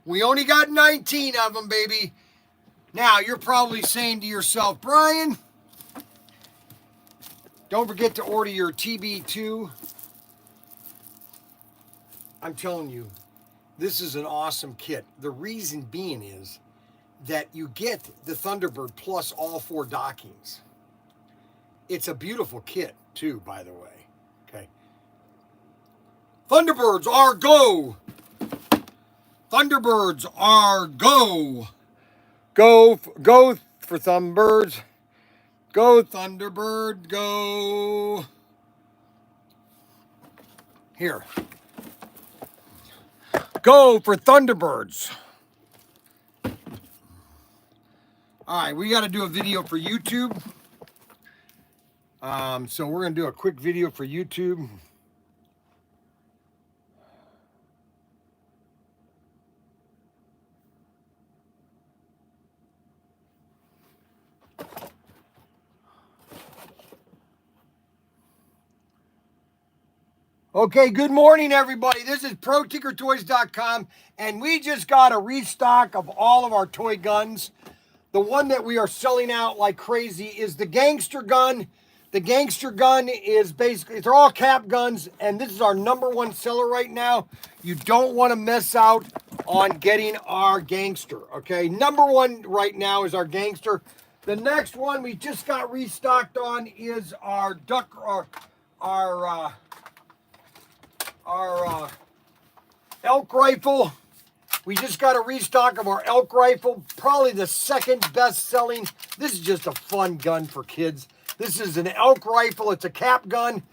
We only got 19 of them, baby. Now, you're probably saying to yourself, Bryan, don't forget to order your TB2. I'm telling you, this is an awesome kit. The reason being is that you get the Thunderbird plus all 4 dockings. It's a beautiful kit, too, by the way. Okay. Thunderbirds are go. Thunderbirds are go. Go for Thunderbirds. Go Thunderbird, go. Here. Go for Thunderbirds. All right, we got to do a video for YouTube. So we're going to do a quick video for YouTube. Okay, good morning, everybody. This is Protinkertoys.com, and we just got a restock of all of our toy guns. The one that we are selling out like crazy is the gangster gun. The gangster gun is basically, they're all cap guns, and this is our #1 seller right now. You don't want to miss out on getting our gangster, okay? #1 right now is our gangster. The next one we just got restocked on is our elk rifle. We just got a restock of our elk rifle, probably the second best selling. This is just a fun gun for kids. This is an elk rifle. It's a cap gun.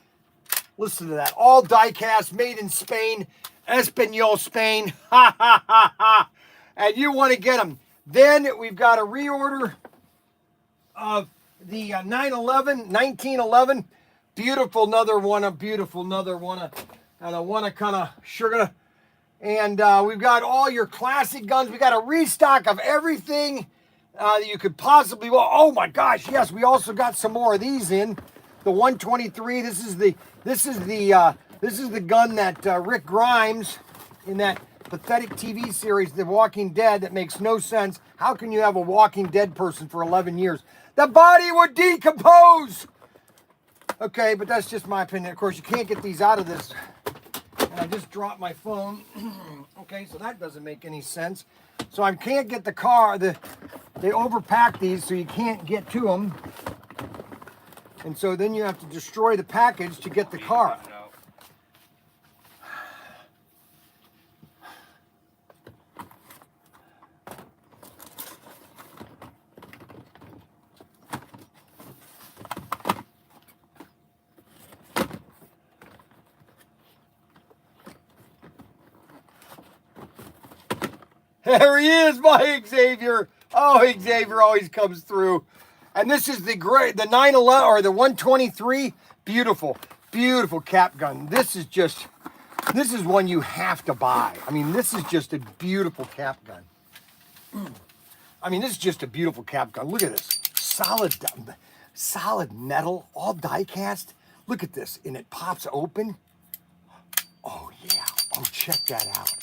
Listen to that. All die cast, made in Spain, Espanol, Spain. Ha ha ha ha. And you want to get them. Then we've got a reorder of the 1911. Beautiful, another one, a beautiful, another one. And I want to kind of sugar. And we've got all your classic guns. We got a restock of everything that you could possibly want. Oh my gosh, yes, we also got some more of these in. The 123. This is the gun that Rick Grimes in that pathetic TV series, The Walking Dead, that makes no sense. How can you have a Walking Dead person for 11 years? The body would decompose. Okay, but that's just my opinion. Of course, you can't get these out of this. And I just dropped my phone. Okay, so that doesn't make any sense. So I can't get the car. They overpack these so you can't get to them. And so then you have to destroy the package to get the car. There he is, my Xavier. Oh, Xavier always comes through. And this is the 911 or the 123. Beautiful, beautiful cap gun. This is one you have to buy. I mean, this is just a beautiful cap gun. I mean, this is just a beautiful cap gun. Look at this. Solid metal, all die cast. Look at this, and it pops open. Oh, yeah. Oh, check that out.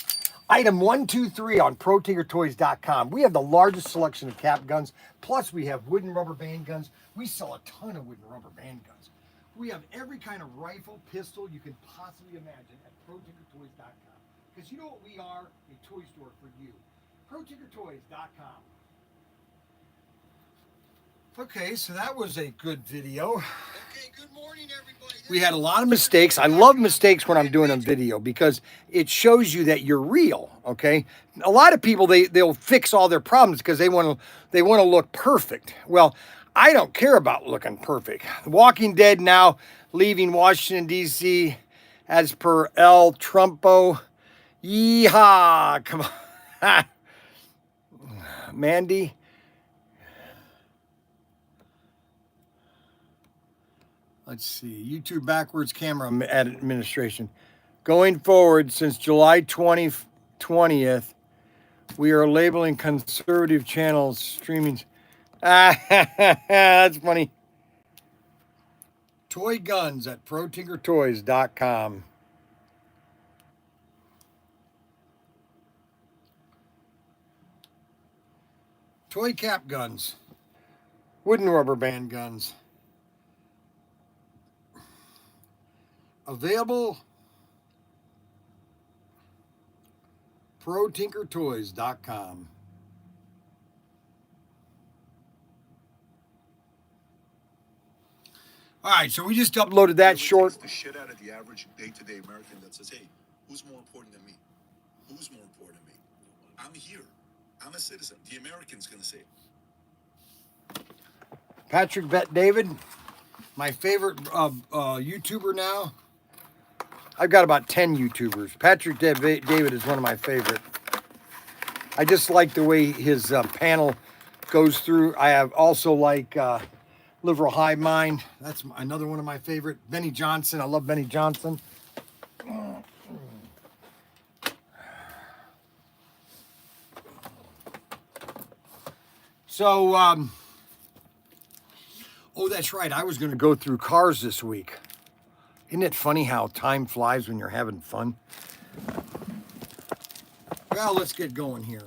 Item 123 on Protinkertoys.com. We have the largest selection of cap guns. Plus, we have wood and rubber band guns. We sell a ton of wood and rubber band guns. We have every kind of rifle, pistol you can possibly imagine at Protinkertoys.com. Because you know what we are? A toy store for you. Protinkertoys.com. Okay, so that was a good video. Okay, good morning, everybody. We had a lot of mistakes. I love mistakes when I'm doing a video because it shows you that you're real, okay? A lot of people, they'll fix all their problems because they want to look perfect. Well, I don't care about looking perfect. The Walking Dead now leaving Washington, D.C. as per El Trumpo. Yeehaw! Come on. Mandy. Let's see, YouTube backwards camera administration. Going forward, since July 20th, we are labeling conservative channels streaming. That's funny. Toy guns at Protinkertoys.com. Toy cap guns. Wooden rubber band guns. Available Protinkertoys.com. All right, so we just uploaded that short. The shit out of the average day-to-day American that says, hey, who's more important than me? Who's more important than me? I'm here. I'm a citizen. The American's going to say it. Patrick Bet David, my favorite YouTuber now. I've got about 10 YouTubers. Patrick David is one of my favorite. I just like the way his panel goes through. I have also like Liberal Hive Mind. That's another one of my favorite. Benny Johnson. I love Benny Johnson. So, oh, that's right. I was going to go through cars this week. Isn't it funny how time flies when you're having fun? Well, let's get going here.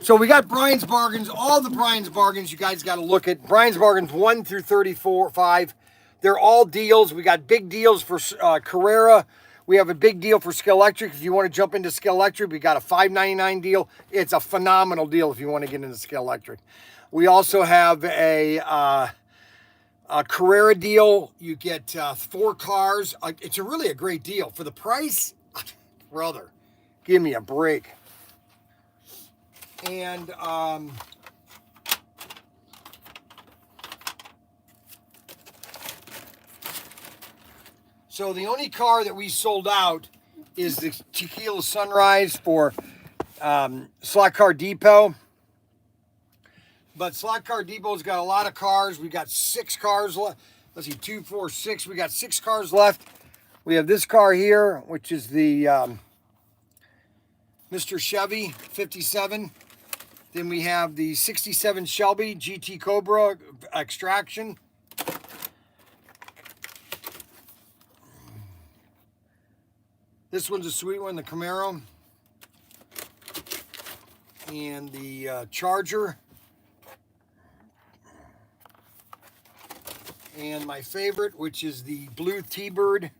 So we got Bryan's Bargains, all the Bryan's Bargains you guys got to look at. Bryan's Bargains 1 through 5. They're all deals. We got big deals for Carrera. We have a big deal for Scale Electric. If you want to jump into Scale Electric, we got a $5.99 deal. It's a phenomenal deal if you want to get into Scale Electric. We also have a Carrera deal. You get 4 cars. It's really a great deal. For the price, brother, give me a break. And so the only car that we sold out is the Tequila Sunrise for Slot Car Depot. But Slot Car Depot's got a lot of cars. We got 6 cars left. Let's see, 2, 4, 6. We got 6 cars left. We have this car here, which is the Mr. Chevy 57. Then we have the 67 Shelby GT Cobra Extraction. This one's a sweet one, the Camaro. And the Charger. And my favorite, which is the blue T-Bird.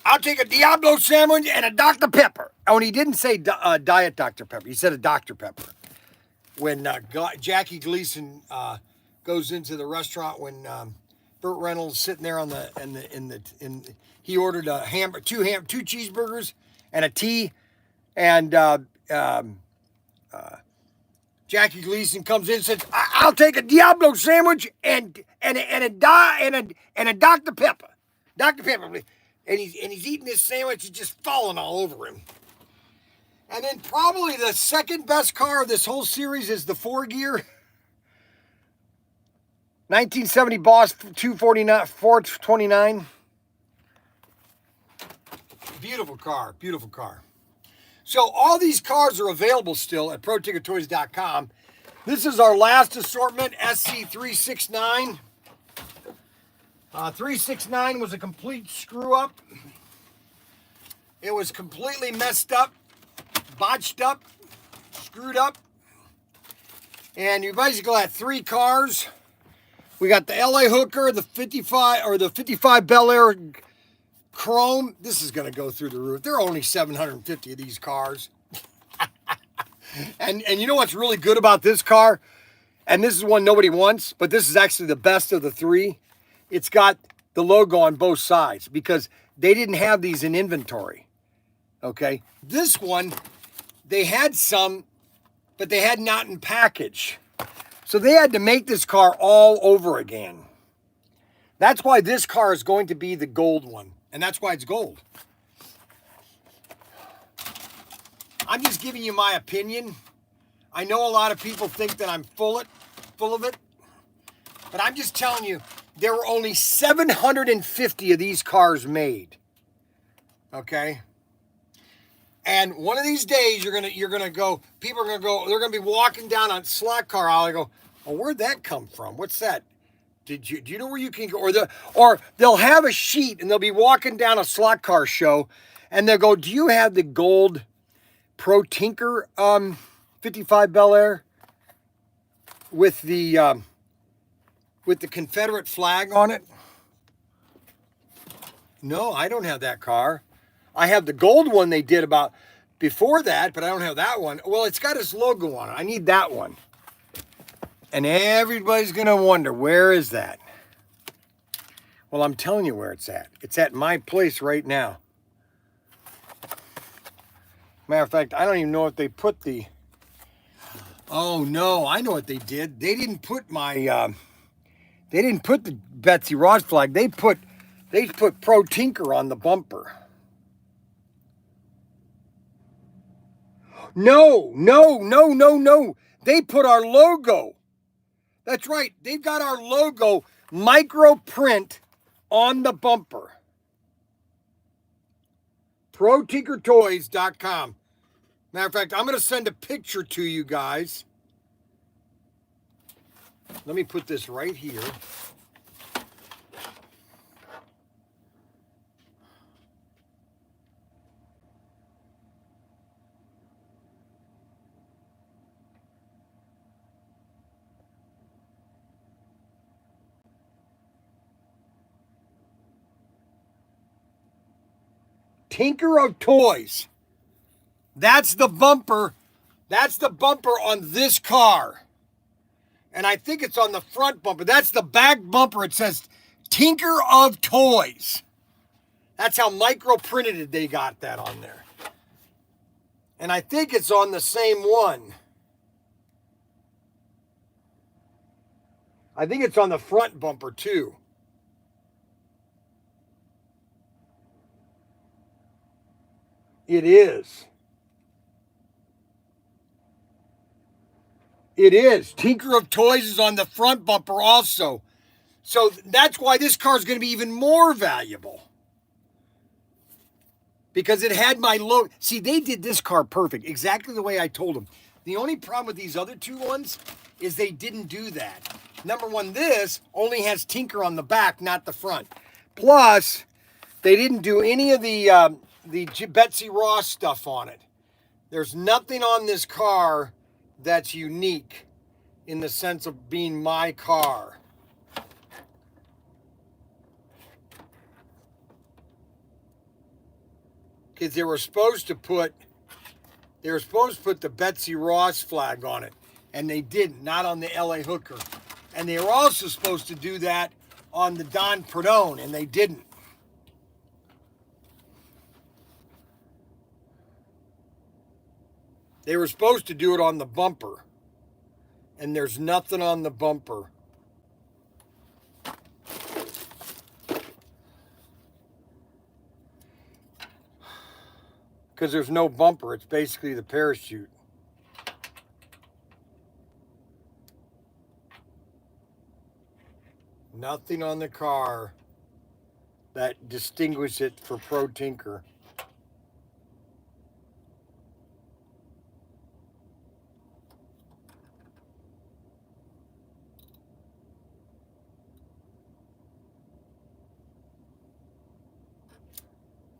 I'll take a Diablo sandwich and a Dr. Pepper. Oh, and he didn't say Diet Dr. Pepper. He said a Dr. Pepper. When Jackie Gleason goes into the restaurant, when Burt Reynolds sitting there on he ordered a two cheeseburgers and a tea, and Jackie Gleason comes in and says, "I'll take a Diablo sandwich and a Dr. Pepper, Dr. Pepper." And he's eating this sandwich, it's just falling all over him. And then probably the second best car of this whole series is the 4-gear. 1970 Boss 429. Beautiful car, beautiful car. So all these cars are available still at Protinkertoys.com. This is our last assortment, SC369. 369 was a complete screw up. It was completely messed up, botched up, screwed up. And you basically had 3 cars. We got the LA Hooker, the 55 Bel Air Chrome. This is going to go through the roof. There are only 750 of these cars. and you know what's really good about this car? And this is one nobody wants, but this is actually the best of the 3. It's got the logo on both sides because they didn't have these in inventory. Okay. This one, they had some, but they had not in package. So they had to make this car all over again. That's why this car is going to be the gold one. And that's why it's gold. I'm just giving you my opinion. I know a lot of people think that I'm full of it. But I'm just telling you, there were only 750 of these cars made. Okay? And one of these days you're gonna go, people are gonna go, they're gonna be walking down on Slot Car aisle and go, "Oh, where'd that come from? What's that? Do you know where you can go?" Or they'll have a sheet and they'll be walking down a Slot Car show and they'll go, "Do you have the gold Pro Tinker 55 Bel Air with the Confederate flag on it?" No, I don't have that car. I have the gold one they did about before that, but I don't have that one. Well, it's got his logo on it. I need that one. And everybody's going to wonder, where is that? Well, I'm telling you where it's at. It's at my place right now. Matter of fact, I don't even know if they put the... Oh, no, I know what they did. They didn't put my... they didn't put the Betsy Ross flag. They put Pro Tinker on the bumper. No. They put our logo. That's right. They've got our logo micro print on the bumper. Protinkertoys.com. Matter of fact, I'm going to send a picture to you guys. Let me put this right here. Tinker of Toys. That's the bumper. That's the bumper on this car. And I think it's on the front bumper. That's the back bumper. It says Tinker of Toys. That's how micro printed they got that on there. And I think it's on the same one. I think it's on the front bumper too. It is. It is. Tinker of Toys is on the front bumper also. So that's why this car is going to be even more valuable. Because it had my logo. See, they did this car perfect. Exactly the way I told them. The only problem with these other two ones is they didn't do that. Number one, this only has Tinker on the back, not the front. Plus, they didn't do any of the Betsy Ross stuff on it. There's nothing on this car that's unique in the sense of being my car. Because they were supposed to put the Betsy Ross flag on it, and they didn't, not on the LA Hooker. And they were also supposed to do that on the Don Perdone, and they didn't. They were supposed to do it on the bumper, and there's nothing on the bumper. Because there's no bumper, it's basically the parachute. Nothing on the car that distinguishes it for Pro Tinker.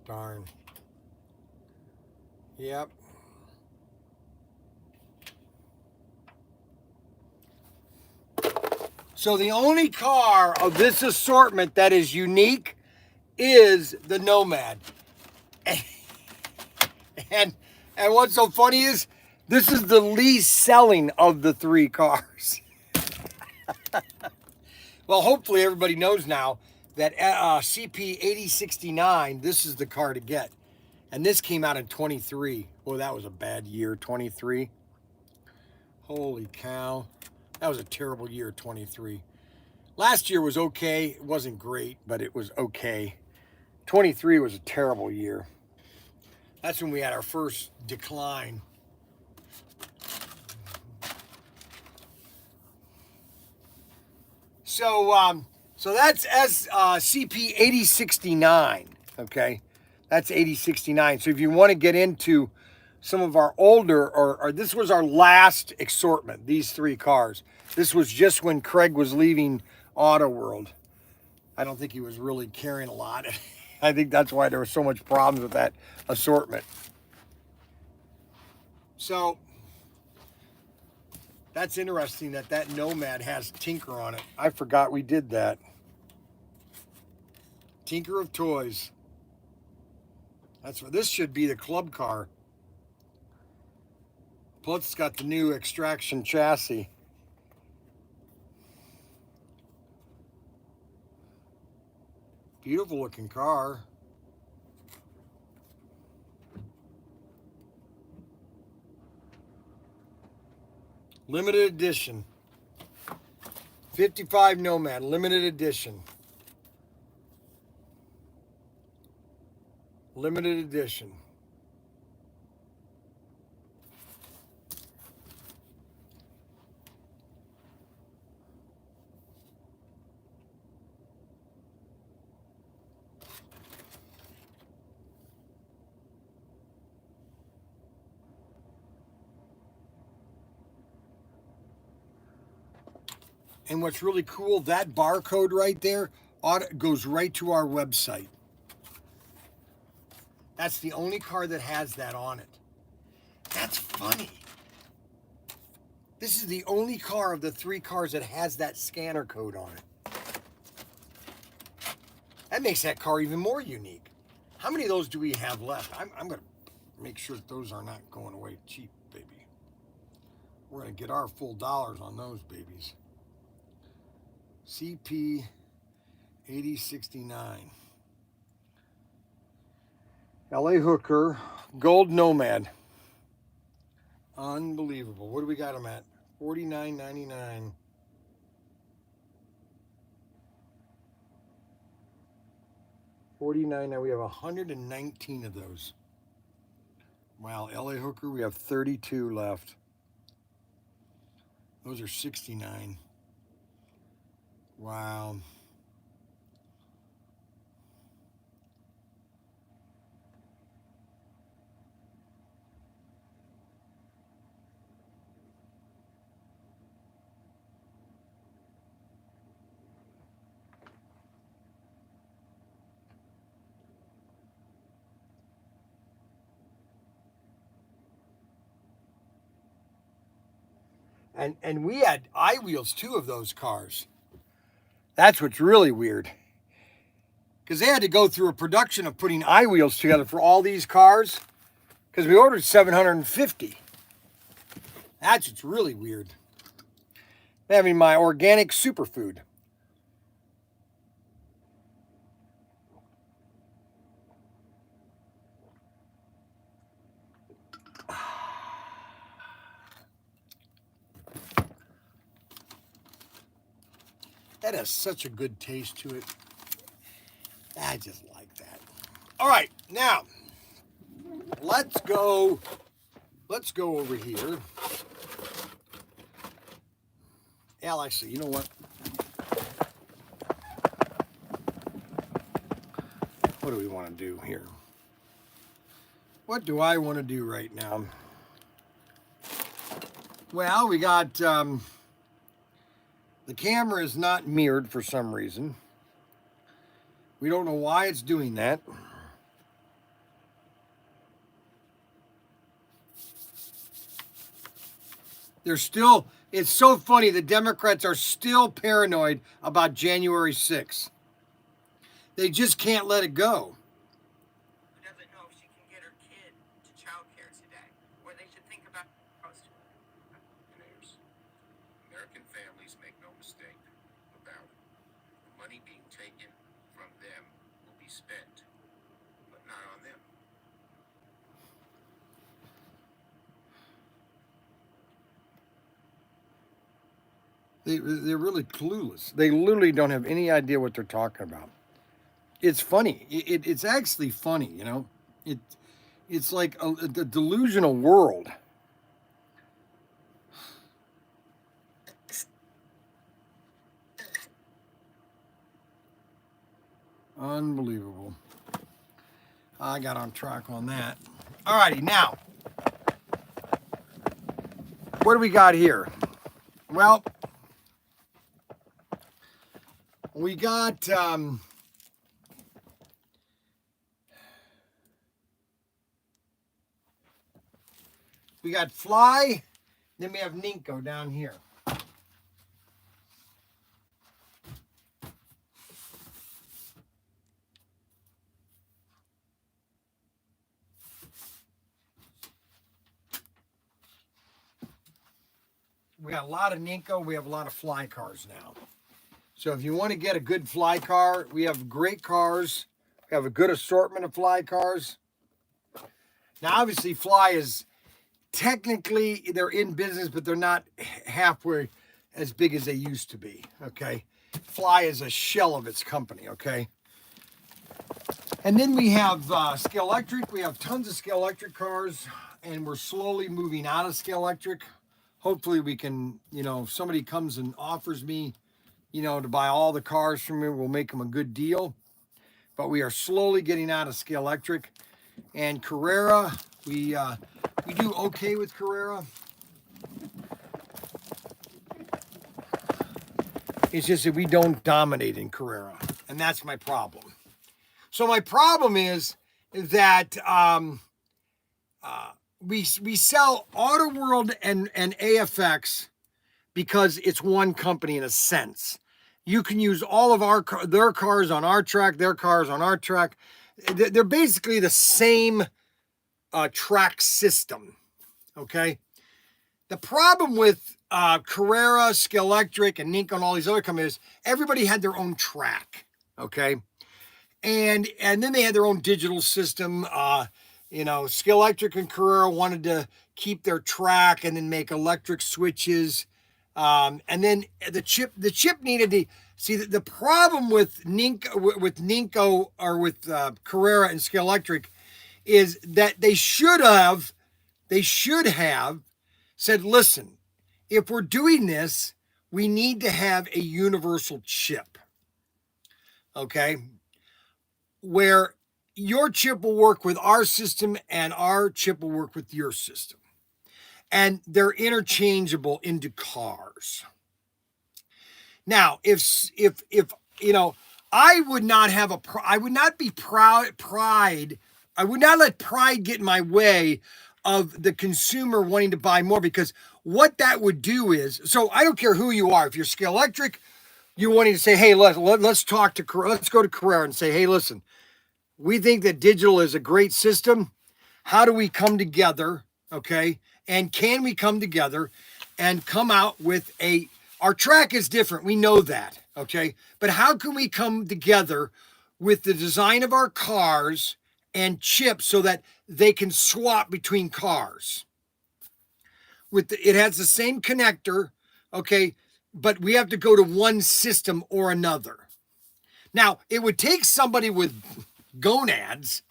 Darn. Yep. So the only car of this assortment that is unique is the Nomad. And what's so funny is this is the least selling of the three cars. Well, hopefully everybody knows now that CP 8069, this is the car to get. And this came out in 23. Oh, that was a bad year, 23. Holy cow. That was a terrible year, 23. Last year was okay. It wasn't great, but it was okay. 23 was a terrible year. That's when we had our first decline. So that's CP 8069, okay? That's 8069. So if you want to get into some of our older, or this was our last assortment, these three cars. This was just when Craig was leaving Auto World. I don't think he was really carrying a lot. I think that's why there was so much problems with that assortment. So that's interesting that Nomad has Tinker on it. I forgot we did that. Tinker of Toys. That's what this should be, the club car. Plus, it's got the new extraction chassis. Beautiful looking car. Limited edition. 55 Nomad, limited edition. Limited edition. And what's really cool, that barcode right there goes right to our website. That's the only car that has that on it. That's funny. This is the only car of the 3 cars that has that scanner code on it. That makes that car even more unique. How many of those do we have left? I'm going to make sure that those are not going away cheap, baby. We're going to get our full dollars on those babies. CP 8069. LA Hooker, Gold Nomad. Unbelievable. What do we got them at? $49.99. $49. Now we have 119 of those. Wow, LA Hooker, we have 32 left. Those are 69. Wow. And we had I-wheels too of those cars. That's what's really weird. Because they had to go through a production of putting I-wheels together for all these cars. Because we ordered 750. That's what's really weird. Having my organic superfood. That has such a good taste to it. I just like that. All right, now let's go over here. Yeah, actually, you know what? What do we want to do here? What do I want to do right now? Well, we got the camera is not mirrored for some reason. We don't know why it's doing that. They're still, it's so funny, the Democrats are still paranoid about January 6th. They just can't let it go. Who doesn't know if she can get her kid to childcare today, or they should think about post. Mayors, American families make no mistake about it. The money being taken from them will be spent, but not on them. They're really clueless. They literally don't have any idea what they're talking about. It's funny. It's actually funny, you know. It's like a delusional world. Unbelievable. I got on track on that. All righty, now, what do we got here? Well, we got Fly, then we have Ninko down here. We got a lot of Ninko. We have a lot of fly cars now. So if you want to get a good fly car, we have great cars. We have a good assortment of fly cars. Now, obviously, fly is technically, they're in business, but they're not halfway as big as they used to be, okay? Fly is a shell of its company, okay? And then we have Scale Electric. We have tons of Scale Electric cars, and we're slowly moving out of Scale Electric. Hopefully we can, you know, if somebody comes and offers me, you know, to buy all the cars from me, we'll make them a good deal. But we are slowly getting out of Scale Electric. And Carrera, we do okay with Carrera. It's just that we don't dominate in Carrera, and that's my problem. So my problem is that we sell Auto World and AFX because it's one company in a sense. You can use all of their cars on our track, their cars on our track. They're basically the same track system, okay? The problem with Carrera, Scale Electric, and Ninko and all these other companies, everybody had their own track, okay? And then they had their own digital system. You know, Scale Electric and Carrera wanted to keep their track and then make electric switches. And then the chip needed to see the problem with Ninko or with Carrera and Scale Electric is that they should have said, listen, if we're doing this, we need to have a universal chip, okay? Where your chip will work with our system and our chip will work with your system. And they're interchangeable into cars. Now, if you know, I would not be pride. I would not let pride get in my way of the consumer wanting to buy more, because what that would do is, so I don't care who you are. If you're Scale Electric, you wanting to say, hey, let's go to Carrera and say, hey, listen, we think that digital is a great system. How do we come together, okay? And can we come together and come out with our track is different. We know that, okay? But how can we come together with the design of our cars and chips so that they can swap between cars? It has the same connector, okay? But we have to go to one system or another. Now, it would take somebody with gonads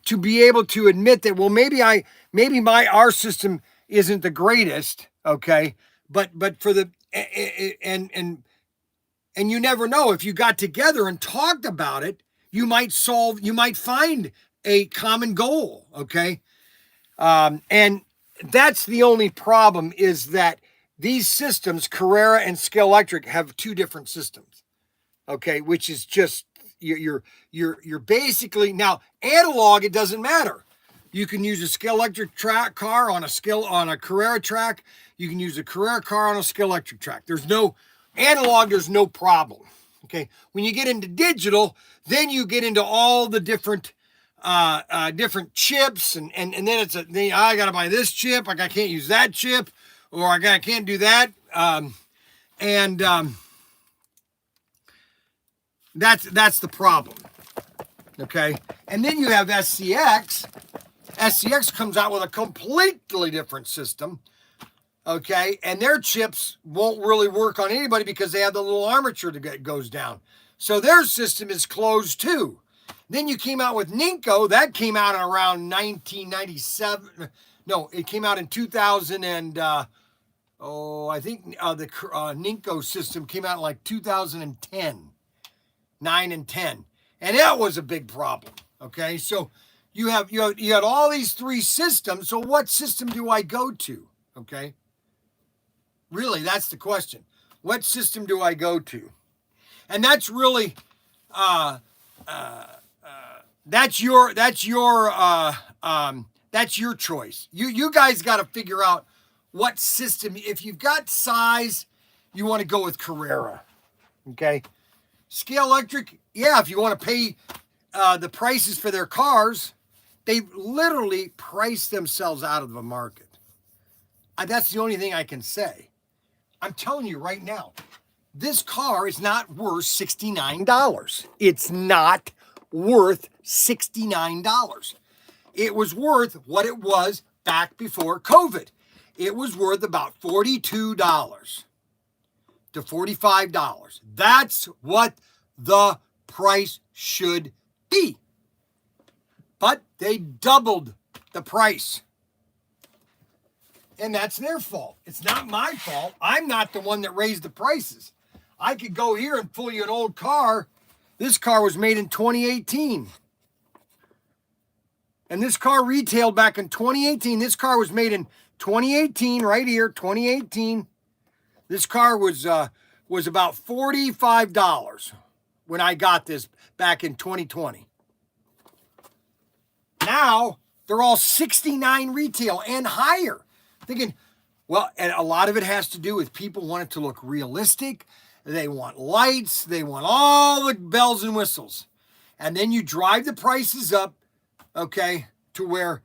to be able to admit that, well, maybe our system isn't the greatest, okay? But for the and you never know, if you got together and talked about it, you might find a common goal, okay? And that's the only problem, is that these systems, Carrera and Scale Electric, have two different systems, okay? Which is just, you're basically, now analog, it doesn't matter. You can use a Scale Electric car on a Carrera track. You can use a Carrera car on a Scale Electric track. There's no analog, there's no problem. Okay. When you get into digital, then you get into all the different chips, and then I gotta buy this chip, I can't use that chip, or I can't do that. That's the problem. Okay. And then you have SCX. SCX comes out with a completely different system. Okay. And their chips won't really work on anybody because they have the little armature that goes down. So their system is closed too. Then you came out with Ninko. That came out in around 1997. No, it came out in 2000 and, I think the Ninko system came out in like 2010, 9 and 10. And that was a big problem. Okay. So you had all these three systems. So what system do I go to? Okay. Really, that's the question. What system do I go to? And that's really, that's your choice. You guys got to figure out what system. If you've got size, you want to go with Carrera. Okay. Scale Electric, yeah, if you want to pay the prices for their cars, they literally price themselves out of the market. That's the only thing I can say. I'm telling you right now, this car is not worth $69. It's not worth $69. It was worth what it was back before COVID. It was worth about $42 to $45. That's what the price should be. But they doubled the price. And that's their fault. It's not my fault. I'm not the one that raised the prices. I could go here and pull you an old car. This car was made in 2018. And this car retailed back in 2018. This car was made in 2018, right here, 2018. This car was about $45 when I got this back in 2020. Now, they're all $69 retail and higher. Thinking, well, and a lot of it has to do with people want it to look realistic. They want lights. They want all the bells and whistles. And then you drive the prices up, okay, to where,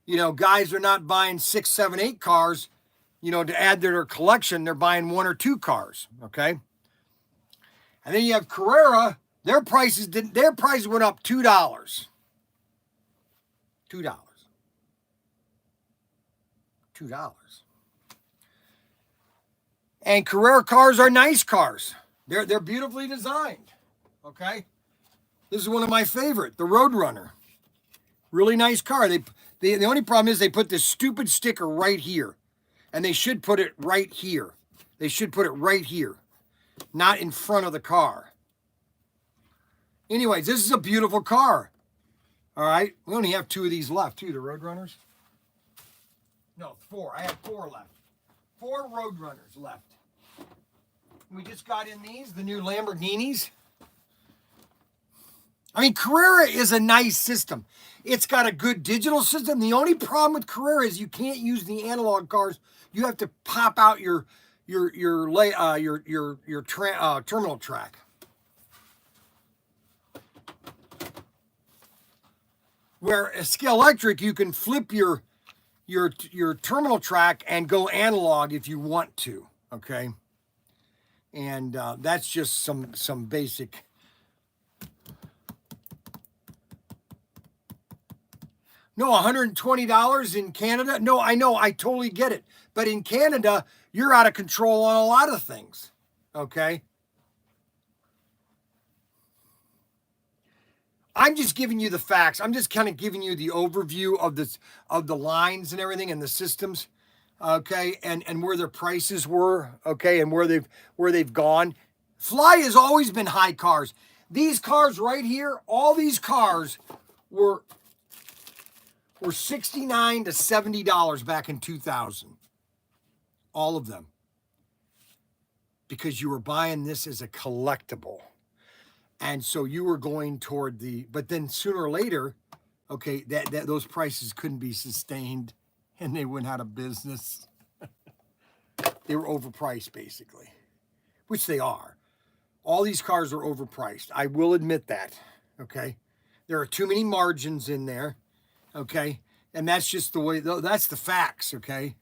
you know, guys are not buying 6, 7, 8 cars, you know, to add to their collection. They're buying 1 or 2 cars, okay? And then you have Carrera. Their prices went up $2. $2. $2. And Carrera cars are nice cars. They're beautifully designed. Okay? This is one of my favorite, the Roadrunner. Really nice car. The only problem is they put this stupid sticker right here. And they should put it right here. They should put it right here. Not in front of the car. Anyways, this is a beautiful car. All right? We only have 2 of these left, too, the Roadrunners. No, 4. I have 4 left. 4 Roadrunners left. We just got in these, the new Lamborghinis. I mean, Carrera is a nice system. It's got a good digital system. The only problem with Carrera is you can't use the analog cars. You have to pop out your terminal track. Where a Scale Electric, you can flip your terminal track and go analog if you want to, okay? And that's just some basic. No, $120 in Canada? No, I know, I totally get it. But in Canada, you're out of control on a lot of things, okay? I'm just giving you the facts. I'm just kind of giving you the overview of the lines and everything and the systems, okay, and where their prices were, okay, and where they've gone. Fly has always been high cars. These cars right here, all these cars were $69 to $70 back in 2000. All of them. Because you were buying this as a collectible. And so you were going toward but then sooner or later, okay, that those prices couldn't be sustained and they went out of business. They were overpriced basically, which they are. All these cars are overpriced. I will admit that, okay? There are too many margins in there, okay? And that's just the way, that's the facts, okay?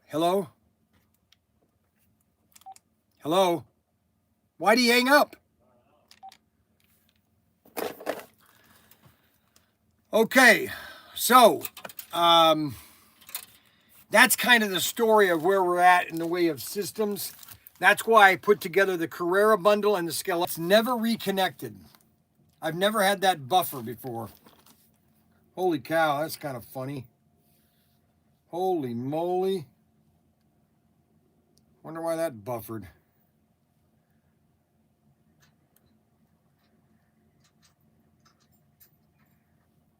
Hello? Hello? Why do you hang up? Okay, so that's kind of the story of where we're at in the way of systems. That's why I put together the Carrera bundle and the Scale. It's never reconnected. I've never had that buffer before. Holy cow, that's kind of funny. Holy moly. Wonder why that buffered.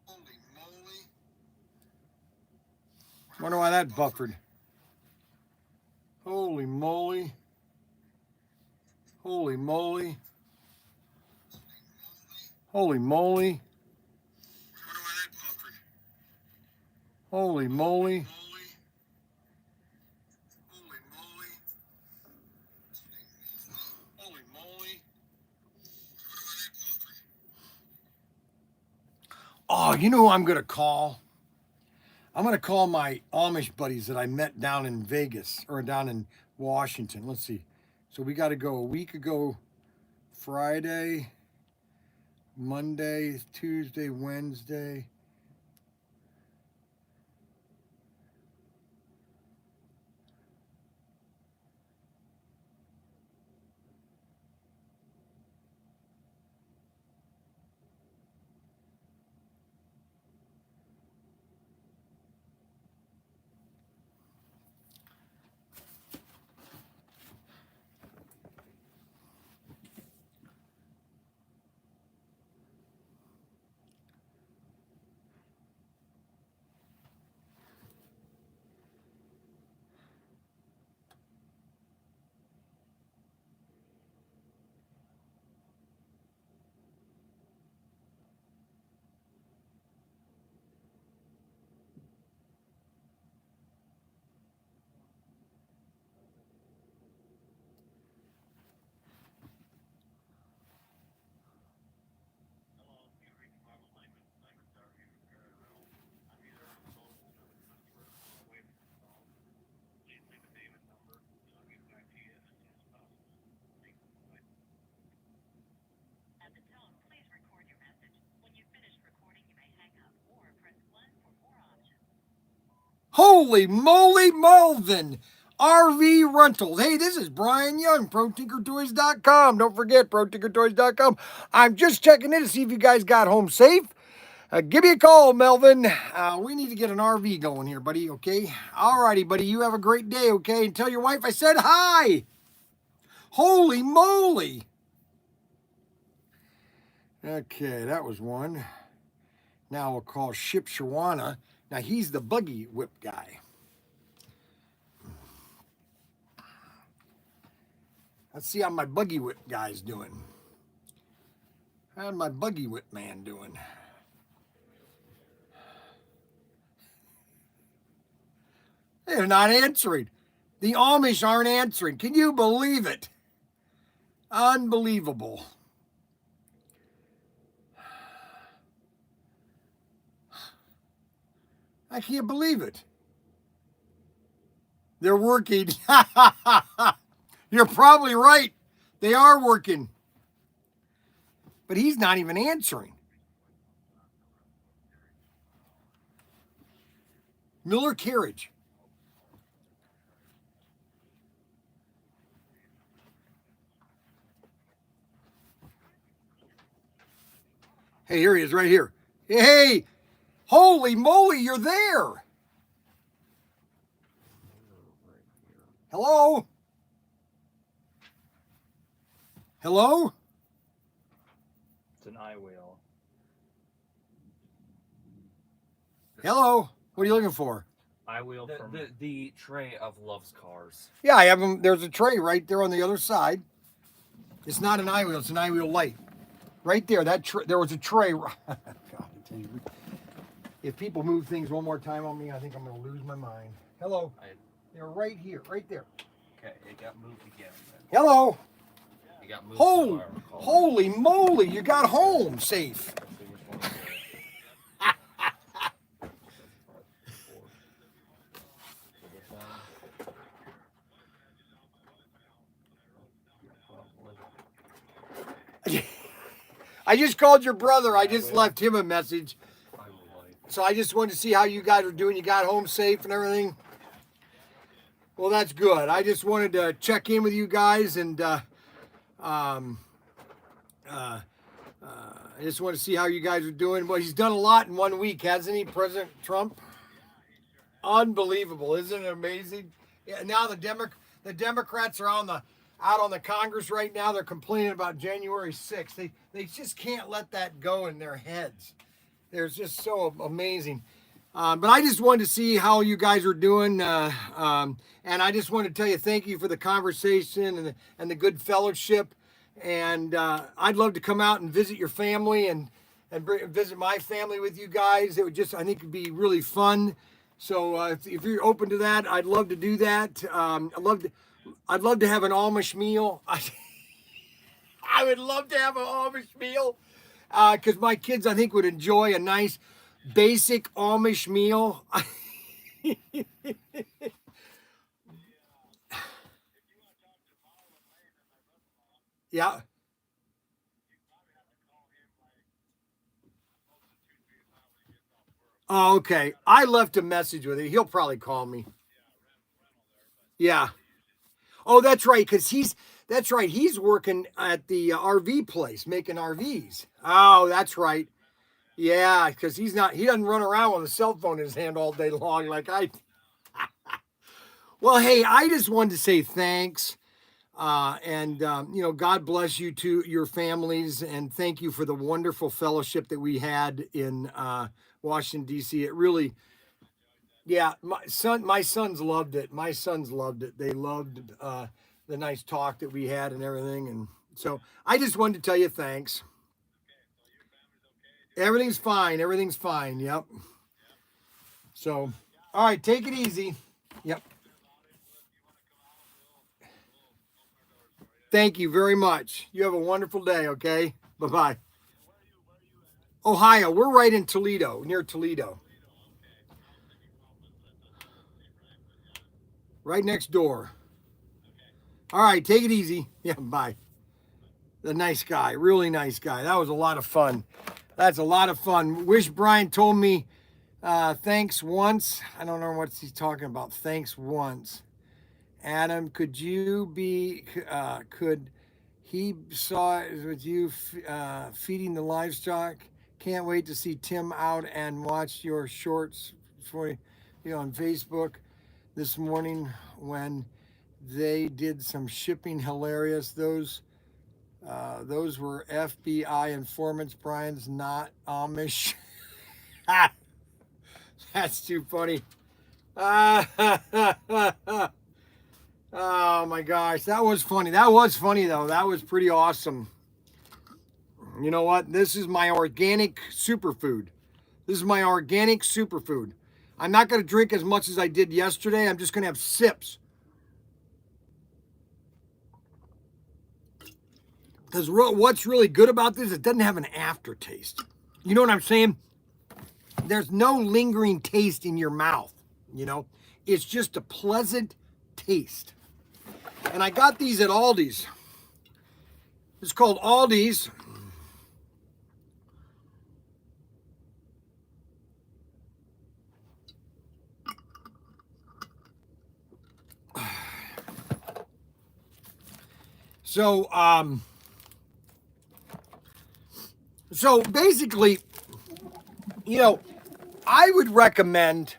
Holy moly. Wonder why that buffered. Holy moly. Holy moly. Holy moly. Holy moly. Oh, you know who I'm gonna call? I'm gonna call my Amish buddies that I met down in Vegas or down in Washington. Let's see. So we got to go a week ago, Friday, Monday, Tuesday, Wednesday. Holy moly, Melvin! RV Rentals. Hey, this is Bryan Young, Protinkertoys.com. Don't forget, Protinkertoys.com. I'm just checking in to see if you guys got home safe. Give me a call, Melvin. We need to get an RV going here, buddy, okay? All righty, buddy. You have a great day, okay? And tell your wife I said hi. Holy moly. Okay, that was one. Now we'll call Ship Shawana. Now he's the buggy whip guy. Let's see how my buggy whip guy's doing. How's my buggy whip man doing? They're not answering. The Amish aren't answering. Can you believe it? Unbelievable. I can't believe it. They're working. You're probably right. They are working. But he's not even answering. Miller Carriage. Hey, here he is right here. Hey, holy moly, you're there. Hello? Hello? It's an eye wheel. Hello? What are you looking for? Eye wheel from The tray of Love's Cars. Yeah, I have them. There's a tray right there on the other side. It's not an eye wheel. It's an eye wheel light. Right there. There was a tray. God, I tell you, if people move things one more time on me, I think I'm going to lose my mind. Hello. They're right here. Right there. Okay, it got moved again. Hello. It got moved. Holy, holy moly! You got home safe. I just called your brother. I just left him a message. So I just wanted to see how you guys are doing. You got home safe and everything? Well, that's good. I just wanted to check in with you guys, and I just want to see how you guys are doing. Well, he's done a lot in 1 week, hasn't he, President Trump? Unbelievable. Isn't it amazing? Yeah, now the Democrats are out on the Congress right now. They're complaining about January 6th. They just can't let that go in their heads. They're just so amazing. But I just wanted to see how you guys are doing. And I just want to tell you thank you for the conversation and the good fellowship. And I'd love to come out and visit your family and visit my family with you guys. It would just, I think it'd be really fun. So if you're open to that, I'd love to do that. I'd love to have an Amish meal. I would love to have an Amish meal. because my kids, I think, would enjoy a nice basic Amish meal. Yeah. Oh, okay. I left a message with him. He'll probably call me. Yeah. Oh, that's right. That's right. He's working at the RV place making RVs. Oh, that's right. Yeah, because he doesn't run around with a cell phone in his hand all day long like I. Well, hey, I just wanted to say thanks. And God bless you to your families, and thank you for the wonderful fellowship that we had in Washington D.C. It really, yeah, my sons loved it. My sons loved it. They loved the nice talk that we had and everything. And so I just wanted to tell you thanks. Everything's fine. Everything's fine. Yep. So, all right, take it easy. Yep. Thank you very much. You have a wonderful day. Okay. Bye bye. Ohio. We're right in Toledo, near Toledo. Right next door. All right, take it easy. Yeah, bye. The nice guy, really nice guy. That was a lot of fun. That's a lot of fun. Wish Bryan told me thanks once. I don't know what he's talking about. Thanks once. Adam, could he saw it with you feeding the livestock? Can't wait to see Tim out and watch your shorts for on Facebook this morning when they did some shipping. Hilarious. Those were FBI informants. Bryan's not Amish. That's too funny. Oh my gosh, that was funny. That was funny though. That was pretty awesome. You know what? This is my organic superfood. This is my organic superfood. I'm not going to drink as much as I did yesterday. I'm just going to have sips. Because what's really good about this, it doesn't have an aftertaste. You know what I'm saying? There's no lingering taste in your mouth, It's just a pleasant taste. And I got these at Aldi's. It's called Aldi's. So basically, I would recommend.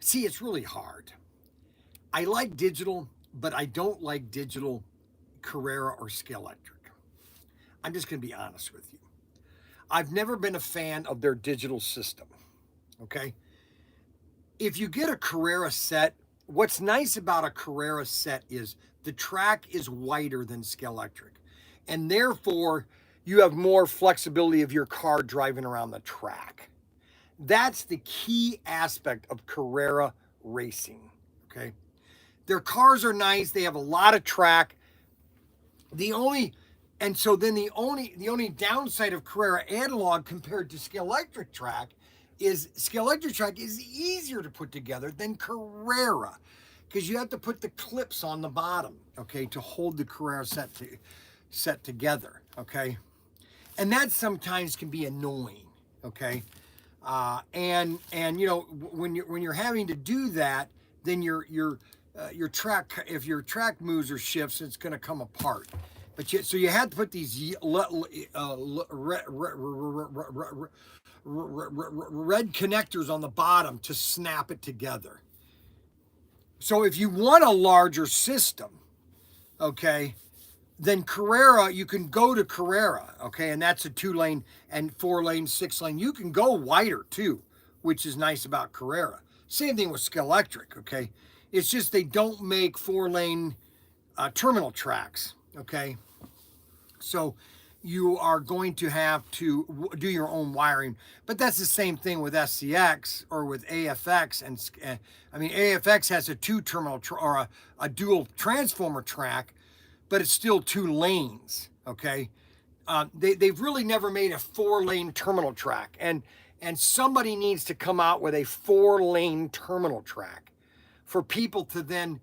See, it's really hard. I like digital, but I don't like digital Carrera or Scalextric. I'm just going to be honest with you. I've never been a fan of their digital system. Okay? If you get a Carrera set, what's nice about a Carrera set is the track is wider than Scalextric. And therefore, you have more flexibility of your car driving around the track. That's the key aspect of Carrera racing, okay? Their cars are nice. They have a lot of track. The only downside of Carrera analog compared to Scalextric track is Scalextric track is easier to put together than Carrera because you have to put the clips on the bottom, okay, to hold the Carrera set together, okay? And that sometimes can be annoying, okay? And when you're having to do that, then your track, if your track moves or shifts, it's going to come apart. So you had to put these red connectors on the bottom to snap it together. So if you want a larger system, okay, then Carrera, you can go to Carrera, okay, and that's a 2-lane and 4-lane, 6-lane. You can go wider too, which is nice about Carrera. Same thing with Scalextric, okay. It's just they don't make 4-lane terminal tracks, okay. So you are going to have to do your own wiring, but that's the same thing with SCX or with AFX. And AFX has a 2-terminal or a dual transformer track. but it's still 2 lanes. Okay, they've really never made a 4-lane terminal track, and somebody needs to come out with a 4-lane terminal track for people to then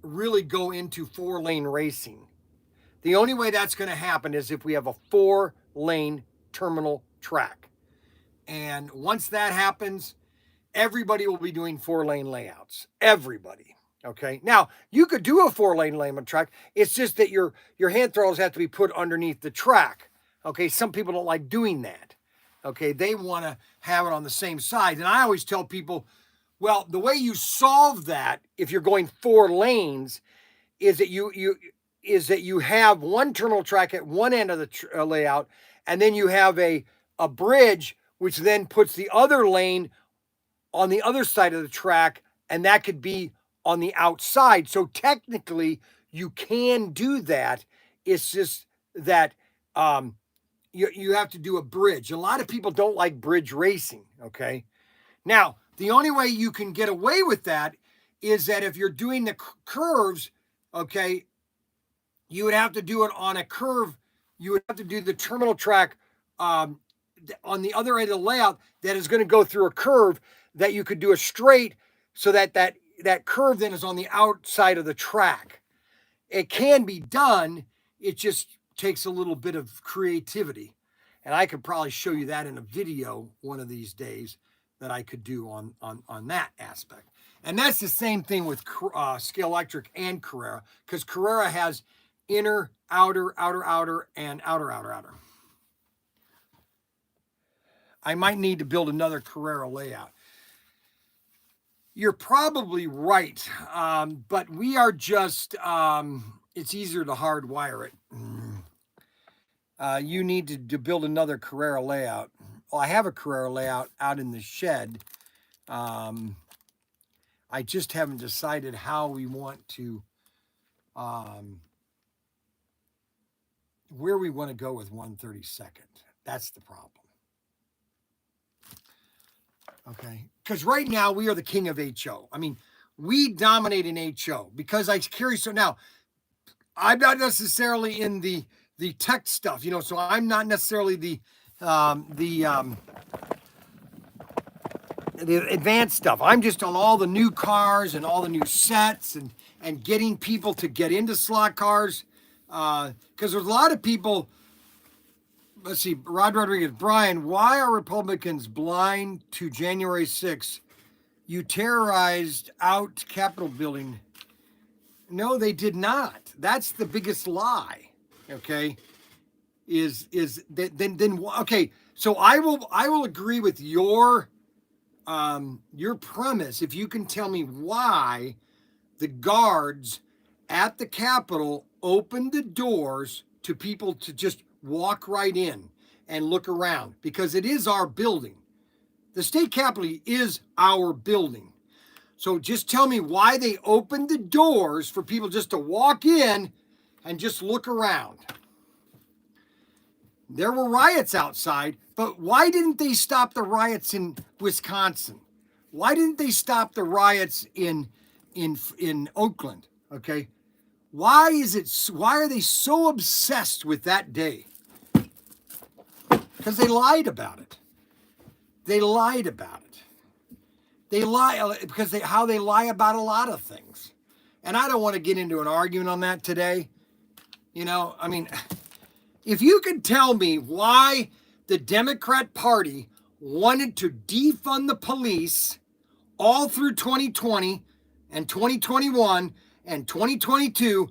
really go into 4-lane racing. The only way that's going to happen is if we have a 4-lane terminal track. And once that happens, everybody will be doing 4-lane layouts. Everybody. Okay. Now, you could do a 4-lane layman track. It's just that your hand throttles have to be put underneath the track. Okay. Some people don't like doing that. Okay. They want to have it on the same side. And I always tell people, well, the way you solve that, if you're going 4 lanes, is that you have one terminal track at one end of the layout, and then you have a bridge, which then puts the other lane on the other side of the track, and that could be on the outside. So technically, you can do that. It's just that you have to do a bridge. A lot of people don't like bridge racing. Okay, now the only way you can get away with that is that if you're doing the curves, okay, you would have to do it on a curve. You would have to do the terminal track on the other end of the layout that is going to go through a curve that you could do a straight, so that curve then is on the outside of the track. It can be done. It just takes a little bit of creativity. And I could probably show you that in a video one of these days that I could do on that aspect. And that's the same thing with Scale Electric and Carrera, because Carrera has inner, outer, and outer. I might need to build another Carrera layout. You're probably right, but we are just, it's easier to hardwire it. You need to build another Carrera layout. Well, I have a Carrera layout out in the shed. I just haven't decided how we want to, where we want to go with 132nd. That's the problem. Okay, because right now we are the king of HO. I mean, we dominate in HO because I carry. So now I'm not necessarily in the tech stuff, so I'm not necessarily the advanced stuff. I'm just on all the new cars and all the new sets and getting people to get into slot cars, because there's a lot of people. Let's see, Rod Rodriguez. Bryan, why are Republicans blind to January 6th? You terrorized out Capitol building. No, they did not. That's the biggest lie. Okay, is that then okay? So I will agree with your premise if you can tell me why the guards at the Capitol opened the doors to people to just walk right in and look around, because it is our building. The state capitol is our building. So just tell me why they opened the doors for people just to walk in and just look around. There were riots outside, but why didn't they stop the riots in Wisconsin? Why didn't they stop the riots in Oakland? Okay. Why are they so obsessed with that day? Because they lied about it. They lied about it. They lie because how they lie about a lot of things. And I don't want to get into an argument on that today. I mean, if you could tell me why the Democrat Party wanted to defund the police all through 2020 and 2021 and 2022,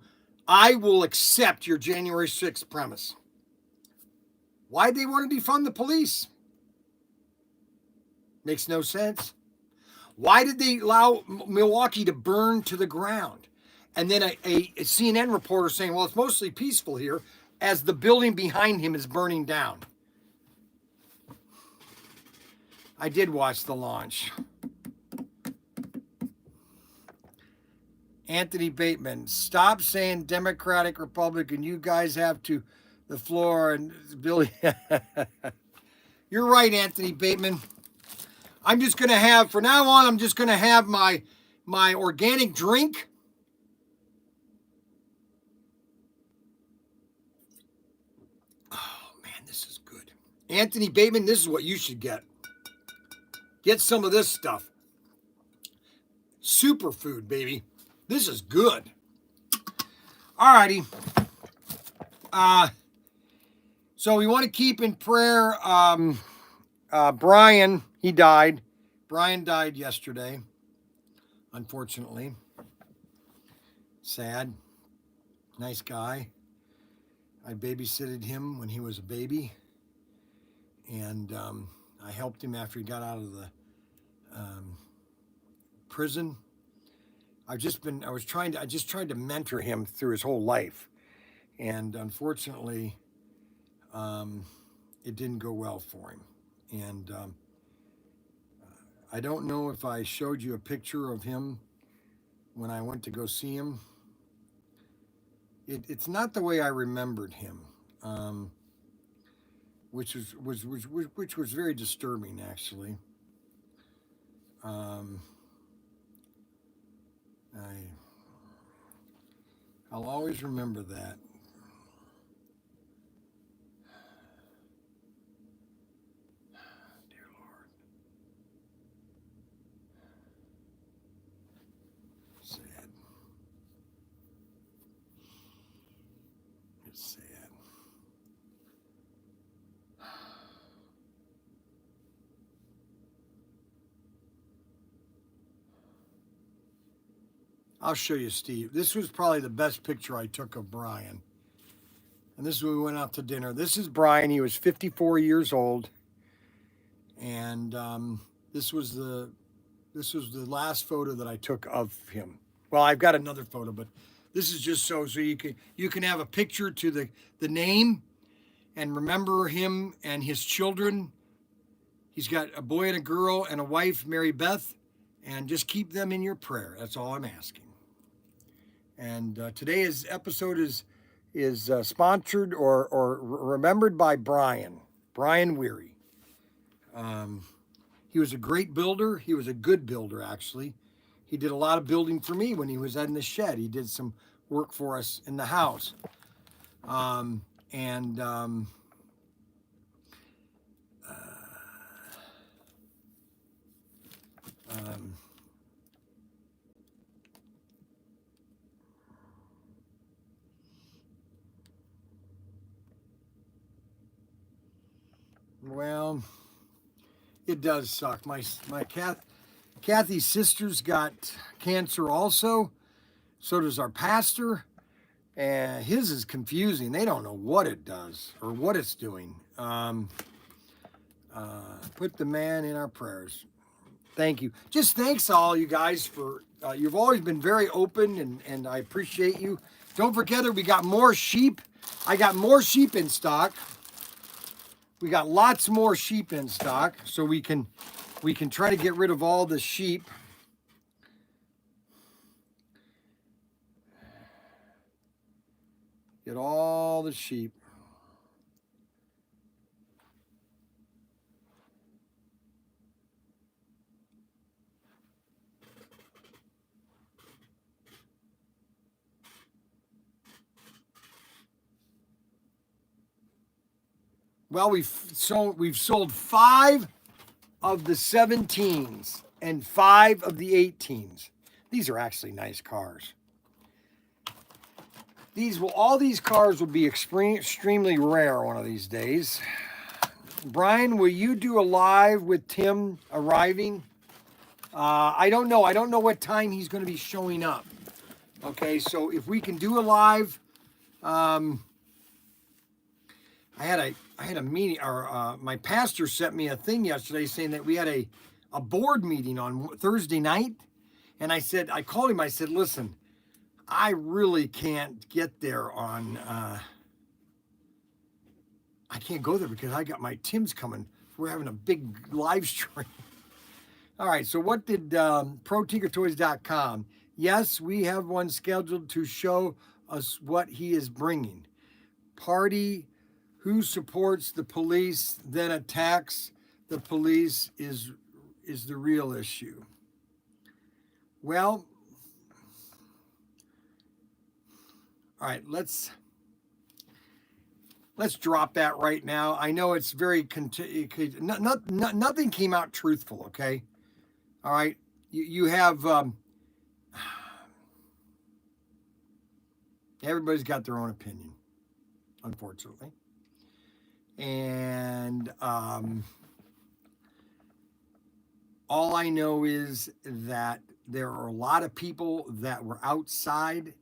I will accept your January 6th premise. Why'd they want to defund the police? Makes no sense. Why did they allow Milwaukee to burn to the ground? And then a CNN reporter saying, well, it's mostly peaceful here, as the building behind him is burning down. I did watch the launch. Anthony Bateman, stop saying Democratic, Republican. You guys have to the floor and Billy. You're right, Anthony Bateman. I'm just going to have, from now on, I'm just going to have my organic drink. This is good. Anthony Bateman, this is what you should get. Get some of this stuff. Superfood, baby. This is good. Alrighty. So we want to keep in prayer Bryan. He died. Bryan died yesterday, unfortunately. Sad. Nice guy. I babysitted him when he was a baby, and I helped him after he got out of the prison. I just tried to mentor him through his whole life, and unfortunately, it didn't go well for him. And I don't know if I showed you a picture of him when I went to go see him. It's not the way I remembered him, which was very disturbing, actually. I'll always remember that. Dear Lord. Sad. It's sad. I'll show you, Steve. This was probably the best picture I took of Bryan. And this is when we went out to dinner. This is Bryan. He was 54 years old. And this was the last photo that I took of him. Well, I've got another photo, but this is just so you can have a picture to the name and remember him and his children. He's got a boy and a girl and a wife, Mary Beth, and just keep them in your prayer. That's all I'm asking. And today's episode is sponsored or remembered by Bryan Weary. He was a great builder. He was a good builder, actually. He did a lot of building for me when he was in the shed. He did some work for us in the house. Well, it does suck. My Kathy's sister's got cancer also. So does our pastor. And his is confusing. They don't know what it does or what it's doing. Put the man in our prayers. Thank you. Just thanks all you guys for, you've always been very open and I appreciate you. Don't forget that we got more sheep. I got more sheep in stock. We got lots more sheep in stock, so we can try to get rid of all the sheep. Get all the sheep. Well, we've sold 5 of the 17s and 5 of the 18s. These are actually nice cars. All these cars will be extremely rare one of these days. Bryan, will you do a live with Tim arriving? I don't know. I don't know what time he's going to be showing up. Okay, so if we can do a live, I had a meeting, or my pastor sent me a thing yesterday saying that we had a board meeting on Thursday night, and I called him. I said, listen, I really can't get there on. I can't go there because I got my Tim's coming. We're having a big live stream. All right, so what did Protinkertoys.com? Yes, we have one scheduled to show us what he is bringing. Party who supports the police then attacks the police is the real issue. Well, all right, let's Let's drop that right now. I know it's very nothing came out truthful. Okay, all right. You have everybody's got their own opinion, unfortunately, and all I know is that there are a lot of people that were outside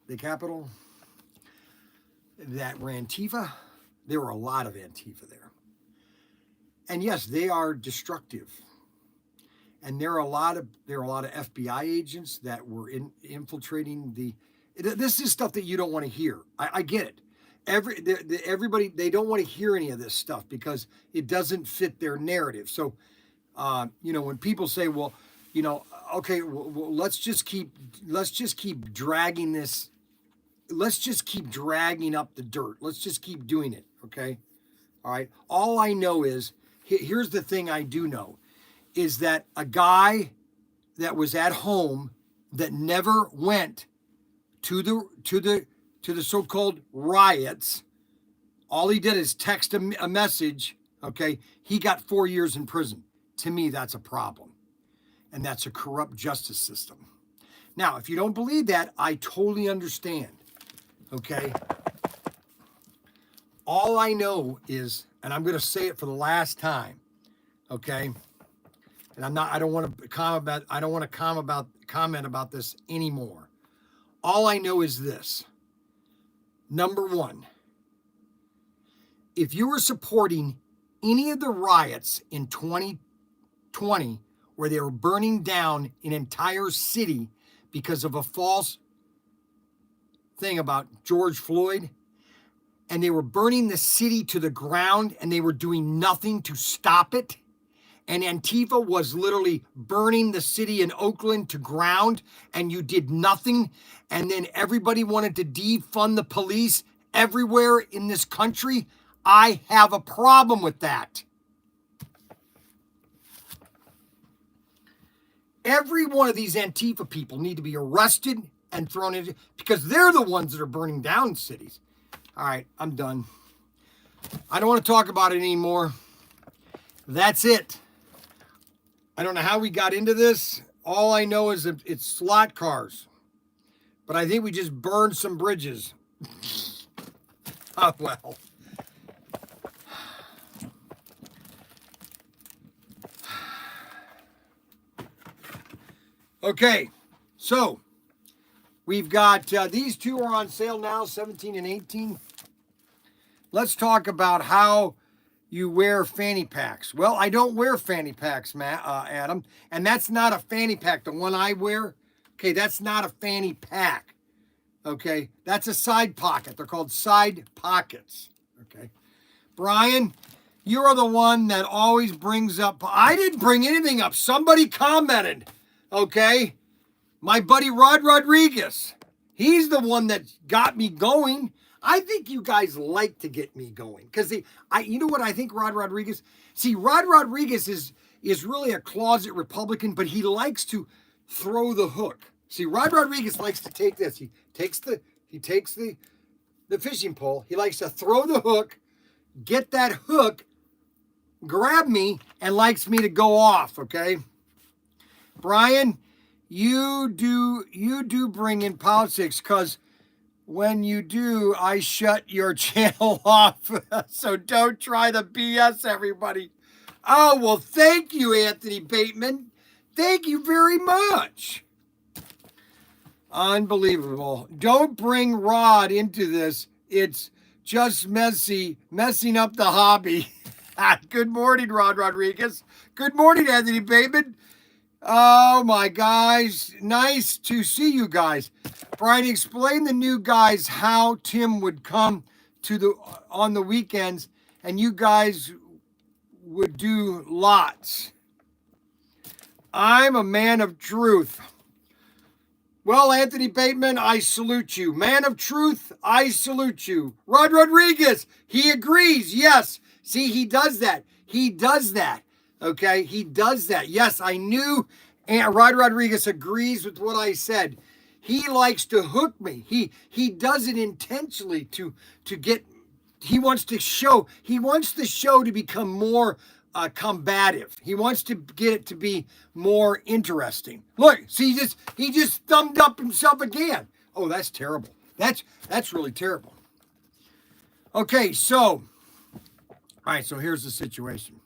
the Capitol that were Antifa. There were a lot of Antifa there. And yes, they are destructive. And there are a lot of FBI agents that were infiltrating the. This is stuff that you don't want to hear. I get it. Everybody, they don't want to hear any of this stuff because it doesn't fit their narrative. So, when people say, well, okay, well, let's just keep dragging this. Let's just keep dragging up the dirt. Let's just keep doing it. Okay. All right. All I know is, here's the thing I do know, is that a guy that was at home that never went to the so-called riots, all he did is text a message, okay, he got 4 years in prison. To me, that's a problem. And that's a corrupt justice system. Now, if you don't believe that, I totally understand, okay? All I know is, and I'm going to say it for the last time, okay? And I don't want to comment about this anymore. All I know is this. Number one, if you were supporting any of the riots in 2020 where they were burning down an entire city because of a false thing about George Floyd, and they were burning the city to the ground and they were doing nothing to stop it, and Antifa was literally burning the city in Oakland to ground, and you did nothing, and then everybody wanted to defund the police everywhere in this country, I have a problem with that. Every one of these Antifa people need to be arrested and thrown in, because they're the ones that are burning down cities. All right, I'm done. I don't want to talk about it anymore. That's it. I don't know how we got into this. All I know is that it's slot cars. But I think we just burned some bridges. Oh, well. Okay, so we've got these two are on sale now, 17 and 18. Let's talk about how you wear fanny packs. Well, I don't wear fanny packs, Adam, and that's not a fanny pack. The one I wear, okay, that's not a fanny pack. Okay, that's a side pocket. They're called side pockets. Okay, Bryan, you're the one that always brings up. I didn't bring anything up. Somebody commented. Okay, my buddy Rod Rodriguez. He's the one that got me going. I think you guys like to get me going because you know what I think, Rod Rodriguez. See, Rod Rodriguez is really a closet Republican, but he likes to throw the hook. See, Rod Rodriguez likes to take this. He takes the fishing pole. He likes to throw the hook, get that hook, grab me, and likes me to go off. Okay, Bryan, you do bring in politics because when you do, I shut your channel off. So don't try the BS, everybody. Oh, well, thank you, Anthony Bateman. Thank you very much. Unbelievable. Don't bring Rod into this. It's just messing up the hobby. Good morning, Rod Rodriguez. Good morning, Anthony Bateman. Oh, my guys. Nice to see you guys. Bryan, explain the new guys how Tim would come on the weekends and you guys would do lots. I'm a man of truth. Well, Anthony Bateman, I salute you. Man of truth, I salute you. Rod Rodriguez, he agrees. Yes. See, he does that. He does that. Okay, he does that. Yes, I knew Rod Rodriguez agrees with what I said. he likes to hook me. He does it intentionally to get. He wants the show to become more combative. He wants to get it to be more interesting. Look, see, he just thumbed up himself again. Oh, that's terrible. That's really terrible. Okay, so, all right, so here's the situation.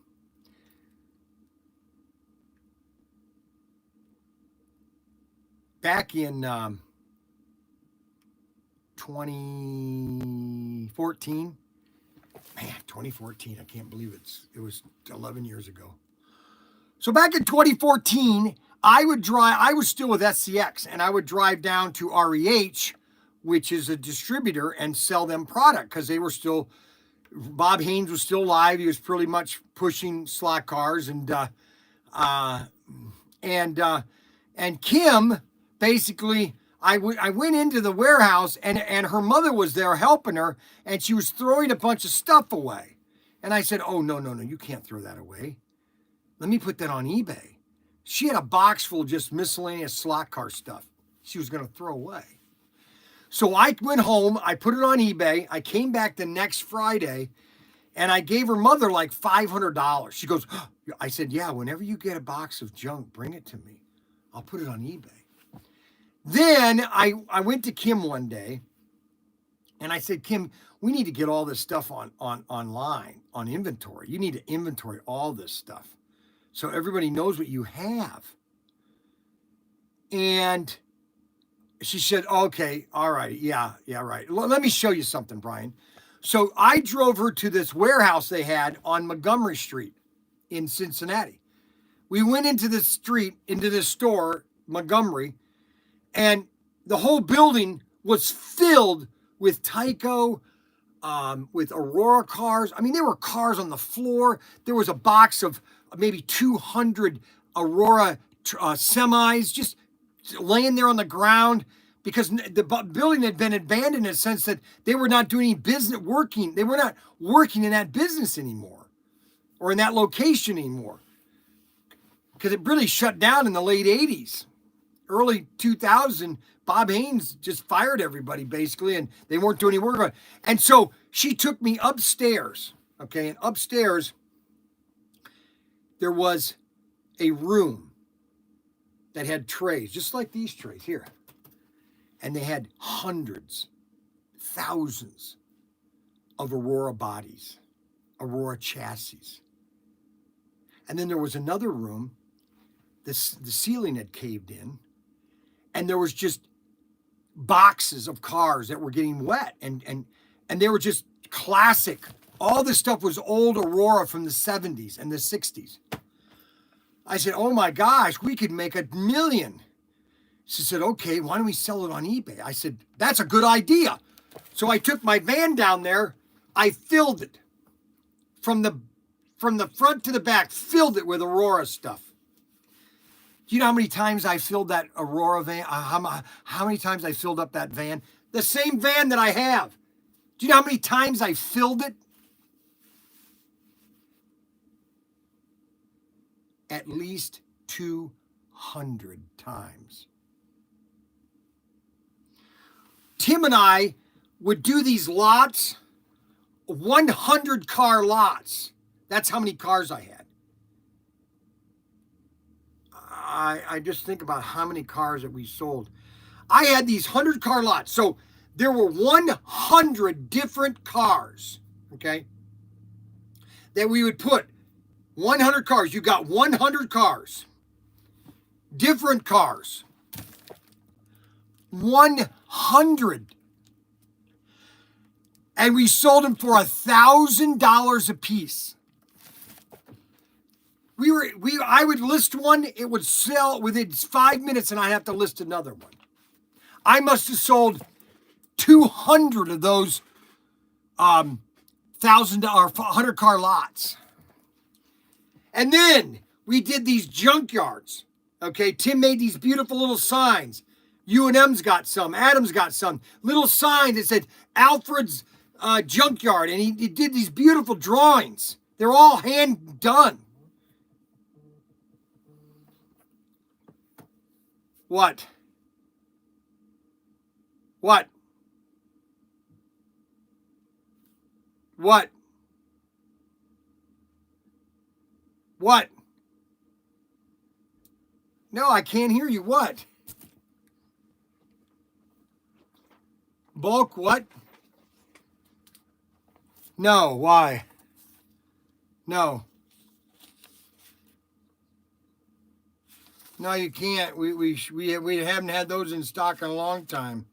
Back in 2014, man, 2014, I can't believe it was 11 years ago. So back in 2014, I was still with SCX, and I would drive down to REH, which is a distributor, and sell them product because they were still, Bob Haynes was still alive. He was pretty much pushing slot cars, and Kim, basically, I went into the warehouse, and her mother was there helping her, and she was throwing a bunch of stuff away. And I said, oh, no, you can't throw that away. Let me put that on eBay. She had a box full of just miscellaneous slot car stuff she was going to throw away. So I went home, I put it on eBay, I came back the next Friday, and I gave her mother like $500. She goes, oh. I said, yeah, whenever you get a box of junk, bring it to me. I'll put it on eBay. Then I went to Kim one day, and I said, Kim, we need to get all this stuff online, on inventory. You need to inventory all this stuff so everybody knows what you have. And she said, okay, all right, yeah, right. Let me show you something, Bryan. So I drove her to this warehouse they had on Montgomery Street in Cincinnati. We went into this store, Montgomery, and the whole building was filled with Tyco, with Aurora cars. I mean, there were cars on the floor. There was a box of maybe 200 Aurora semis just laying there on the ground because the building had been abandoned in a sense that they were not doing any business working. They were not working in that business anymore or in that location anymore because it really shut down in the late 80s. Early 2000, Bob Haynes just fired everybody basically, and they weren't doing any work on it. And so she took me upstairs, okay? And upstairs, there was a room that had trays, just like these trays here. And they had hundreds, thousands of Aurora bodies, Aurora chassis. And then there was another room, the ceiling had caved in, and there was just boxes of cars that were getting wet, and they were just classic. All this stuff was old Aurora from the 70s and the 60s. I said, oh my gosh, we could make $1 million. She said, okay, why don't we sell it on eBay? I said, that's a good idea. So I took my van down there, I filled it from the front to the back, filled it with Aurora stuff. Do you know how many times I filled that Aurora van? How many times I filled up that van? The same van that I have. Do you know how many times I filled it? At least 200 times. Tim and I would do these lots, 100 car lots. That's how many cars I had. I just think about how many cars that we sold. I had these 100 car lots. So there were 100 different cars, okay, that we would put 100 cars. You got 100 cars, different cars, 100. And we sold them for $1,000 a piece. I would list one, it would sell within 5 minutes, and I'd have to list another one. I must have sold 200 of those $1,000 or 100 car lots. And then we did these junkyards. Okay, Tim made these beautiful little signs. U&M's got some, Adam's got some little signs that said Alfred's junkyard, and he did these beautiful drawings. They're all hand done. What? What? What? What? No, I can't hear you. What? Bulk what? No, why? No. No, you can't. We haven't had those in stock in a long time.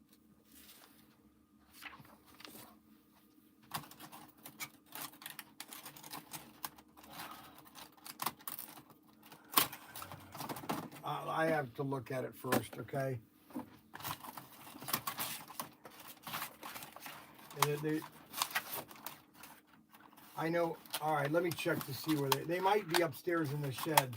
I have to look at it first, okay? And I know. All right, let me check to see where they might be upstairs in the shed.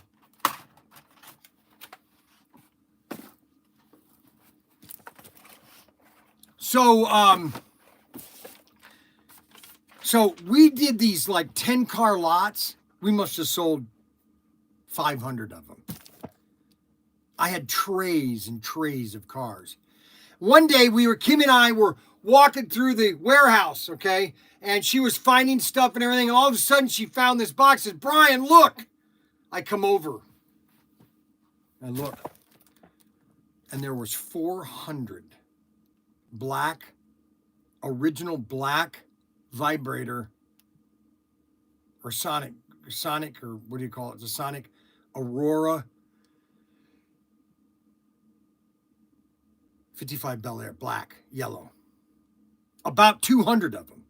So we did these like 10-car lots. We must have sold 500 of them. I had trays and trays of cars. One day Kim and I were walking through the warehouse, okay? And she was finding stuff and everything. And all of a sudden she found this box. Says, Bryan, look. I come over. I look. And there was 400 original black vibrator or sonic, or what do you call it? It's a Sonic Aurora 55 Bel Air, black, yellow. About 200 of them.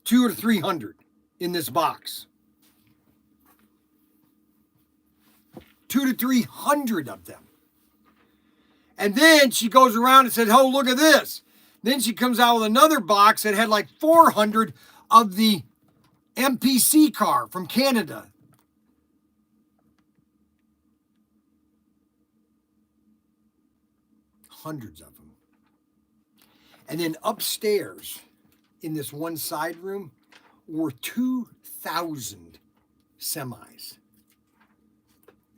200 or 300 in this box. 200 to 300 of them. And then she goes around and said, oh, look at this. Then she comes out with another box that had like 400 of the MPC car from Canada. Hundreds of them. And then upstairs in this one side room were 2,000 semis.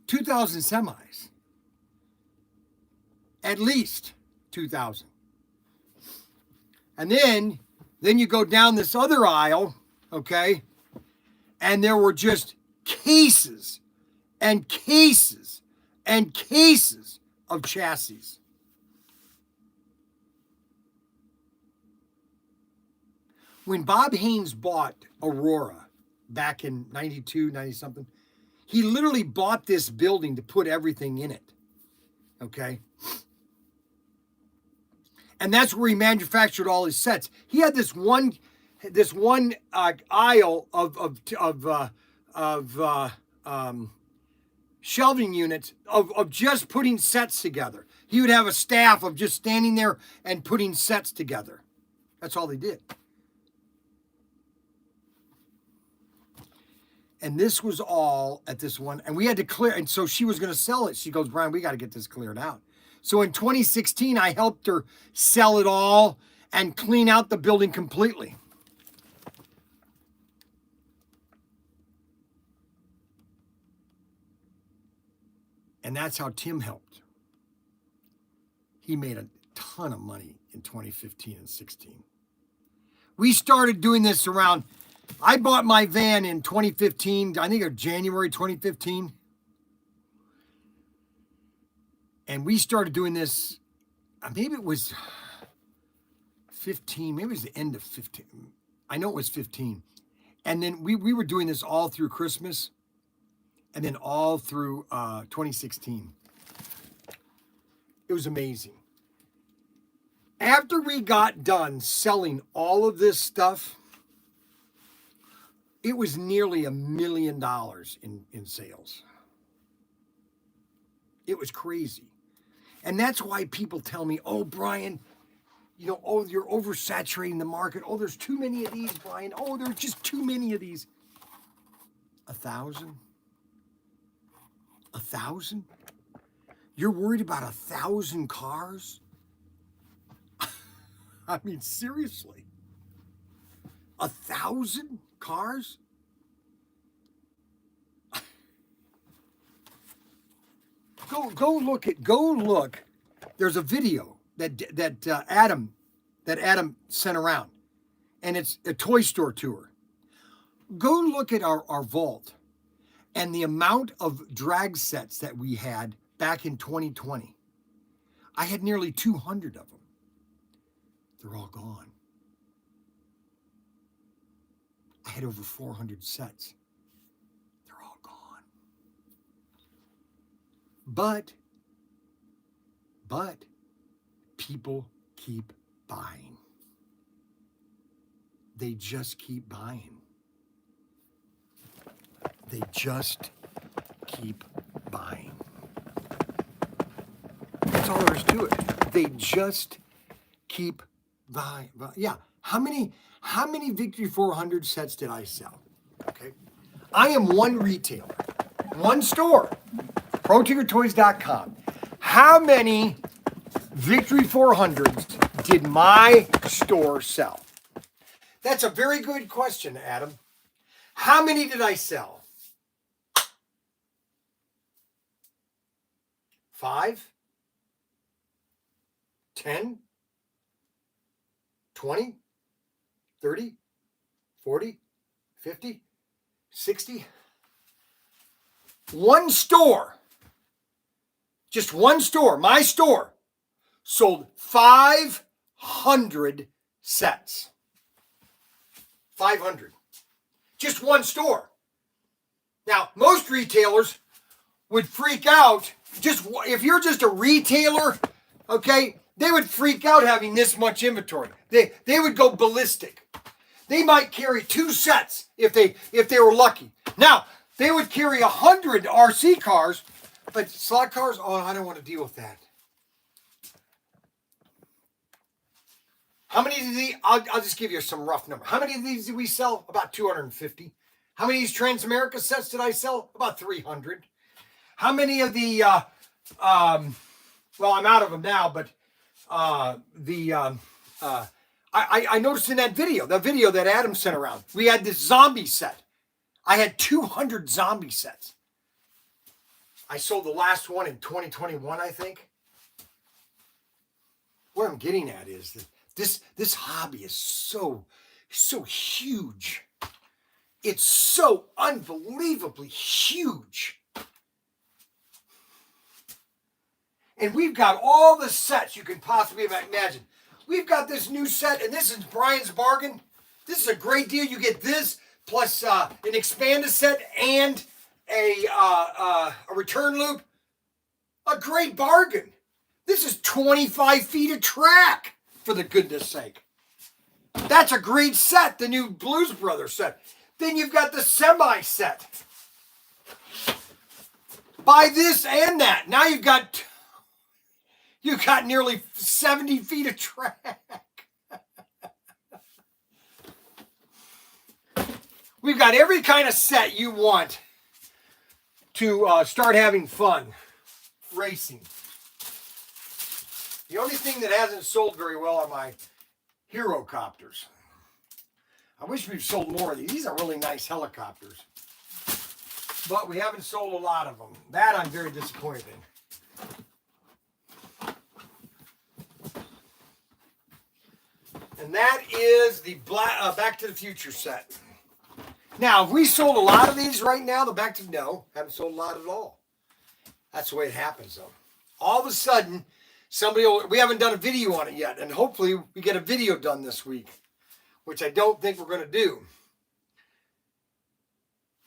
2,000 semis. At least 2,000. And then you go down this other aisle, okay? And there were just cases and cases and cases of chassis. When Bob Haynes bought Aurora back in 92, 90 something, he literally bought this building to put everything in it. Okay? And that's where he manufactured all his sets. He had this one aisle of shelving units of just putting sets together. He would have a staff of just standing there and putting sets together. That's all they did. And this was all at this one. And we had to clear. And so she was going to sell it. She goes, Bryan, we got to get this cleared out. So in 2016, I helped her sell it all and clean out the building completely. And that's how Tim helped. He made a ton of money in 2015 and 16. We started doing this around, I bought my van in 2015, I think of January 2015. And we started doing this, maybe it was 15, maybe it was the end of 15. I know it was 15. And then we were doing this all through Christmas and then all through 2016. It was amazing. After we got done selling all of this stuff, it was nearly $1 million in sales. It was crazy. And that's why people tell me, oh, Bryan, you're oversaturating the market. Oh, there's too many of these, Bryan. Oh, there's just too many of these. 1,000? 1,000? You're worried about 1,000 cars? I mean, seriously. 1,000 cars? Go look. There's a video Adam sent around, and it's a toy store tour. Go look at our vault and the amount of drag sets that we had back in 2020. I had nearly 200 of them. They're all gone. I had over 400 sets. They're all gone. But people keep buying. They just keep buying. They just keep buying. That's all there is to it. They just keep buying. Yeah. How many Victory 400 sets did I sell? Okay. I am one retailer, one store, Protinkertoys.com. How many Victory 400s did my store sell? That's a very good question, Adam. How many did I sell? 5? 10? 20? 30? 40? 50? 60? One store, just one store, my store, sold 500 sets. 500. Just one store. Now, most retailers would freak out. Just if you're just a retailer, okay, they would freak out having this much inventory. They would go ballistic. They might carry 2 sets if they were lucky. Now, they would carry 100 RC cars, but slot cars, oh, I don't want to deal with that. How many of these? I'll just give you some rough number. How many of these did we sell? About 250. How many of these Transamerica sets did I sell? About 300. How many of the, well, I'm out of them now, but I noticed in that video that Adam sent around, we had this zombie set. I had 200 zombie sets. I sold the last one in 2021, I think. What I'm getting at is that this hobby is so huge. It's so unbelievably huge. And we've got all the sets you can possibly imagine. We've got this new set, and this is Bryan's bargain. This is a great deal. You get this plus an expanded set and a return loop. A great bargain. This is 25 feet of track, for the goodness sake. That's a great set, the new Blues Brothers set. Then you've got the semi set. Buy this and that. Now you've got nearly 70 feet of track. We've got every kind of set you want to start having fun racing. The only thing that hasn't sold very well are my Hero Copters. I wish we'd sold more of these. These are really nice helicopters. But we haven't sold a lot of them. That I'm very disappointed in. And that is the Back to the Future set. Now, if we sold a lot of these right now, no, haven't sold a lot at all. That's the way it happens, though. All of a sudden, we haven't done a video on it yet, and hopefully we get a video done this week, which I don't think we're going to do.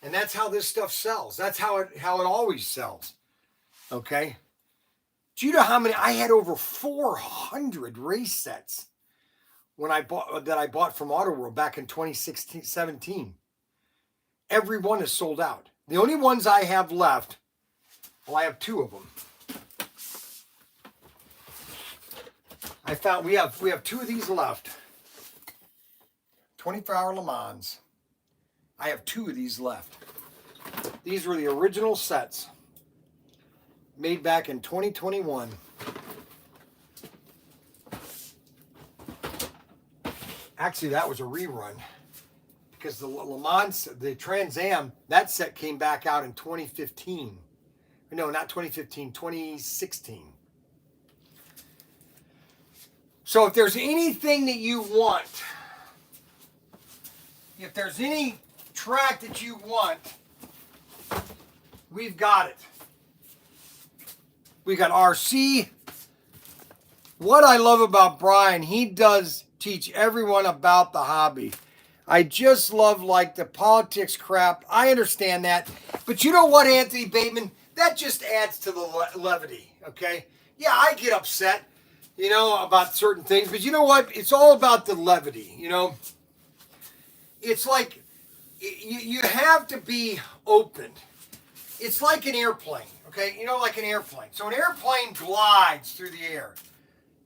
And that's how this stuff sells. That's how it always sells. Okay? Do you know how many? I had over 400 race sets that I bought from Auto World back in 2017. Every one is sold out. The only ones I have left, well, I have 2 of them. I found we have 2 of these left. 24-hour Le Mans. I have 2 of these left. These were the original sets made back in 2021. Actually, that was a rerun because the Le Mans, the Trans Am, that set came back out in 2015. No, not 2015, 2016. So if there's anything that you want, if there's any track that you want, we've got it. We got RC. What I love about Bryan, he does teach everyone about the hobby. I just love like the politics crap. I understand that. But you know what, Anthony Bateman? That just adds to the levity, okay? Yeah, I get upset, you know, about certain things. But you know what? It's all about the levity, you know? It's like you have to be open. It's like an airplane, okay? You know, like an airplane. So an airplane glides through the air.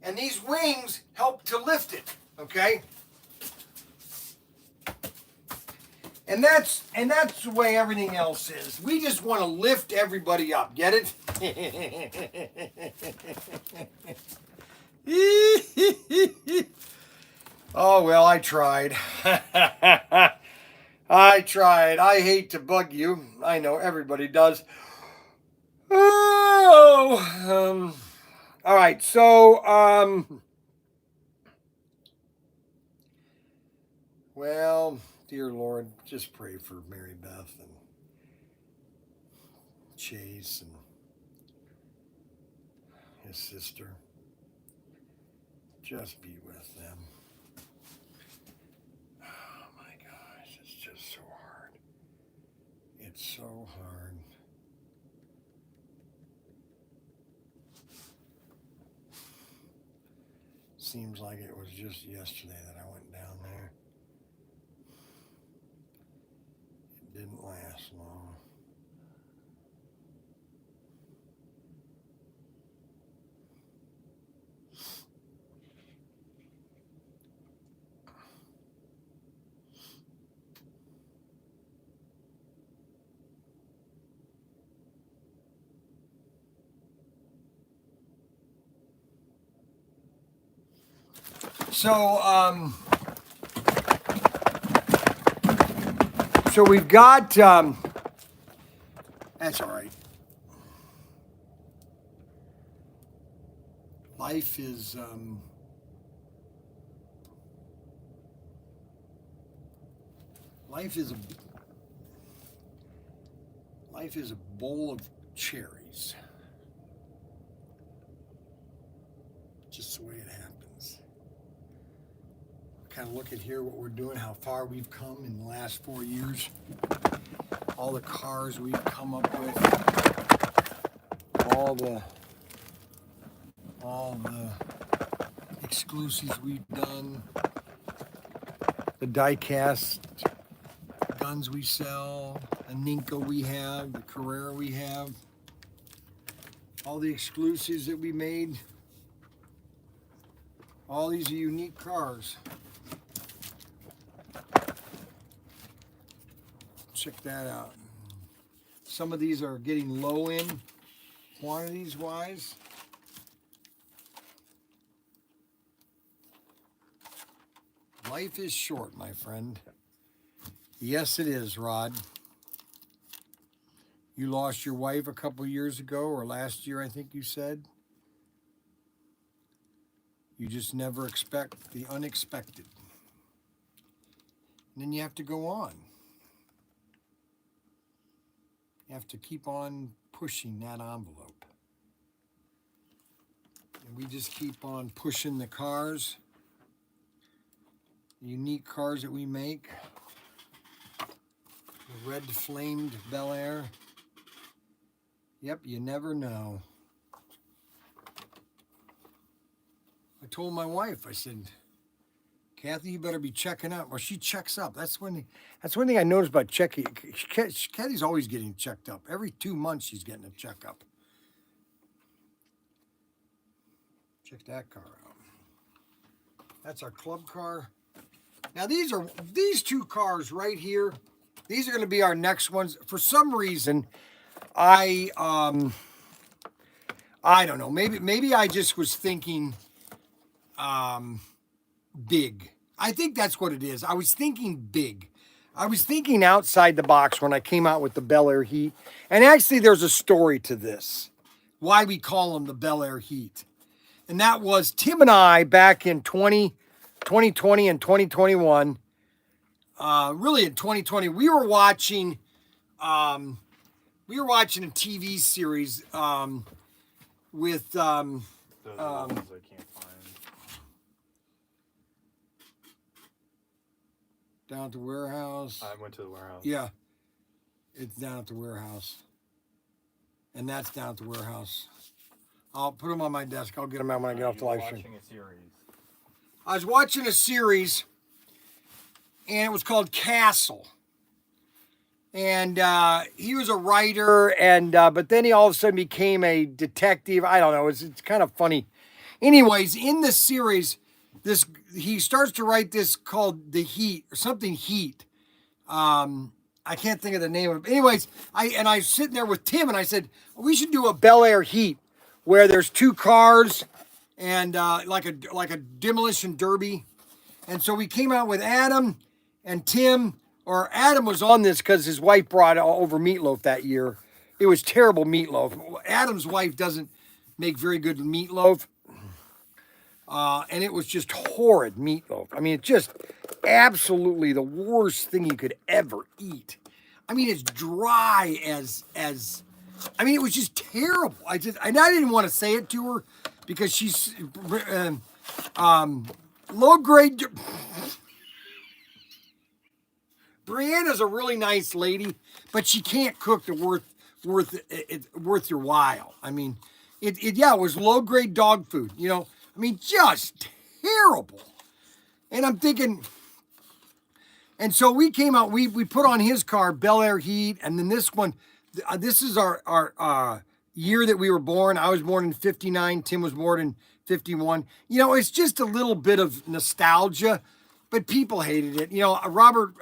And these wings help to lift it, okay? And that's the way everything else is. We just want to lift everybody up. Get it? Oh, well, I tried. I tried. I hate to bug you. I know everybody does. Oh, all right. So, well, dear Lord, just pray for Mary Beth and Chase and his sister. Just be with them. Oh my gosh, it's just so hard. It's so hard. Seems like it was just yesterday that I went down there. It didn't last long. So we've got, that's all right. Life is, life is a bowl of cherries. Just the way it happens. Kind of look at here what we're doing, how far we've come in the last 4 years. All the cars we've come up with. All the exclusives we've done. The die-cast guns we sell. The Ninka we have. The Carrera we have. All the exclusives that we made. All these are unique cars. Check that out. Some of these are getting low in quantities wise. Life is short, my friend. Yes, it is, Rod. You lost your wife a couple years ago, or last year, I think you said. You just never expect the unexpected. And then you have to go on. You have to keep on pushing that envelope. And we just keep on pushing the cars, the unique cars that we make. The red flamed Bel Air. Yep, you never know. I told my wife, I said, Kathy, you better be checking up. Well, she checks up. That's one thing I noticed about checking. Kathy's always getting checked up. Every 2 months she's getting a checkup. Check that car out. That's our club car. Now these two cars right here. These are going to be our next ones. For some reason, I don't know. Maybe I just was thinking big. I think that's what it is. I was thinking big. I was thinking outside the box when I came out with the Bel Air Heat. And actually, there's a story to this. Why we call them the Bel Air Heat. And that was Tim and I back in 2020 and 2021. Really in 2020, we were watching a TV series with Those are the ones I can't find. down at the warehouse. I went to the warehouse. Yeah, it's down at the warehouse, and that's down at the warehouse. I'll put them on my desk. I'll get them out when I get off the live stream. Watching a series. I was watching a series, and it was called Castle. And he was a writer, and but then he all of a sudden became a detective. I don't know. It's kind of funny. Anyways, in this series, he starts to write this called The Heat or something Heat. I can't think of the name of it. Anyways, I was sitting there with Tim, and I said we should do a Bel Air Heat, where there's two cars and like a demolition derby. And so we came out with Adam and Tim. Or Adam was on this because his wife brought over meatloaf that year. It was terrible meatloaf. Adam's wife doesn't make very good meatloaf. And it was just horrid meatloaf. I mean, it's just absolutely the worst thing you could ever eat. I mean, it's dry as I mean, it was just terrible. I didn't want to say it to her because she's low grade. Brianna's a really nice lady, but she can't cook the worth your while. I mean, it was low grade dog food. You know, I mean, just terrible. And I'm thinking, and so we came out. We put on his car Bel Air Heat, and then this one. This is our year that we were born. I was born in '59. Tim was born in '51. You know, it's just a little bit of nostalgia, but people hated it. You know, Robert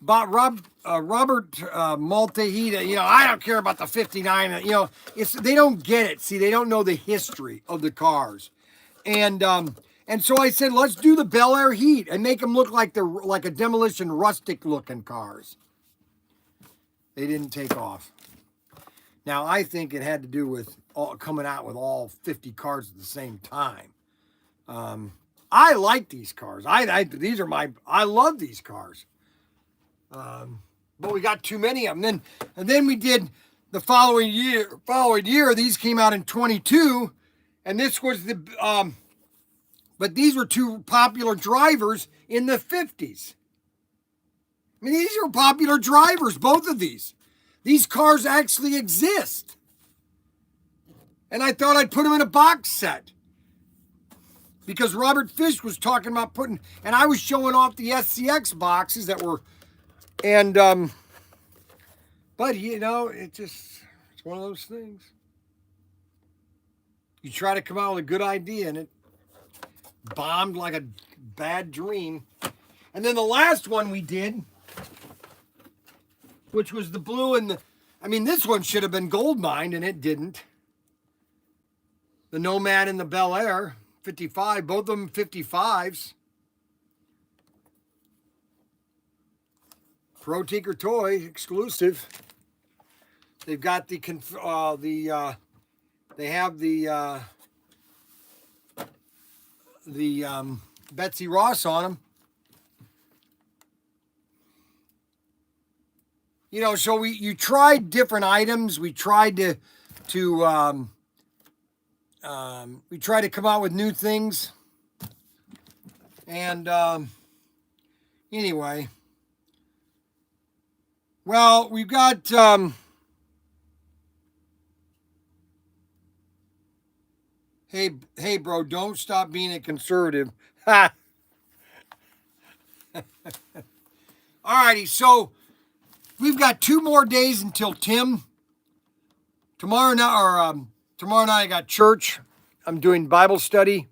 Maltahida, you know, I don't care about the 59. You know, they don't get it. See, they don't know the history of the cars. And so I said, let's do the Bel Air Heat and make them look like a demolition rustic looking cars. They didn't take off. Now, I think it had to do with coming out with all 50 cars at the same time. I like these cars. I love these cars. But we got too many of them. And then we did the following year. These came out in 22, and this was but these were two popular drivers in the 50s. I mean, these are popular drivers, both of these. These cars actually exist. And I thought I'd put them in a box set. Because Robert Fish was talking about and I was showing off the SCX boxes that were, but you know, it's one of those things. You try to come out with a good idea and it bombed like a bad dream. And then the last one we did, which was the blue this one should have been gold mined and it didn't. The Nomad and the Bel Air, 55, both of them 55s. Protinkertoys exclusive. They've got they have the Betsy Ross on them. You know, so you tried different items. We tried to come out with new things. And anyway, well, we've got hey bro, don't stop being a conservative. Ha. Alrighty, so we've got 2 more days until Tim. Tomorrow night I got church. I'm doing Bible study.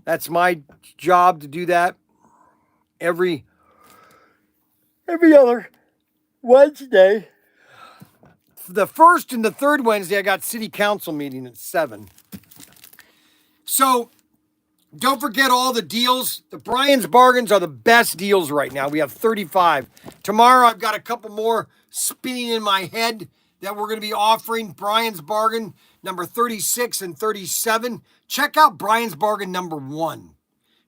That's my job to do that every other Wednesday. The first and the third Wednesday, I got city council meeting at 7. So don't forget all the deals. The Bryan's bargains are the best deals right now. We have 35. Tomorrow, I've got a couple more spinning in my head that we're going to be offering. Bryan's Bargain number 36 and 37. Check out Bryan's Bargain number 1.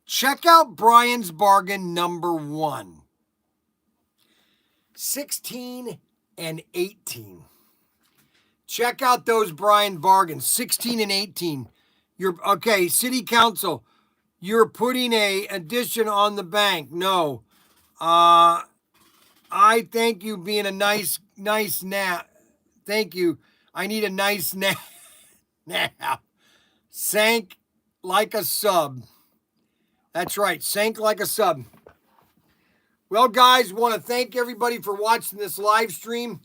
Check out Bryan's Bargain number 1. 16 and 18. Check out those Bryan bargains, 16 and 18. You're okay, City Council. You're putting a addition on the bank. No. I thank you being a nice nap. Thank you. I need a nice nap. Sank like a sub. That's right. Sank like a sub. Well, guys, want to thank everybody for watching this live stream.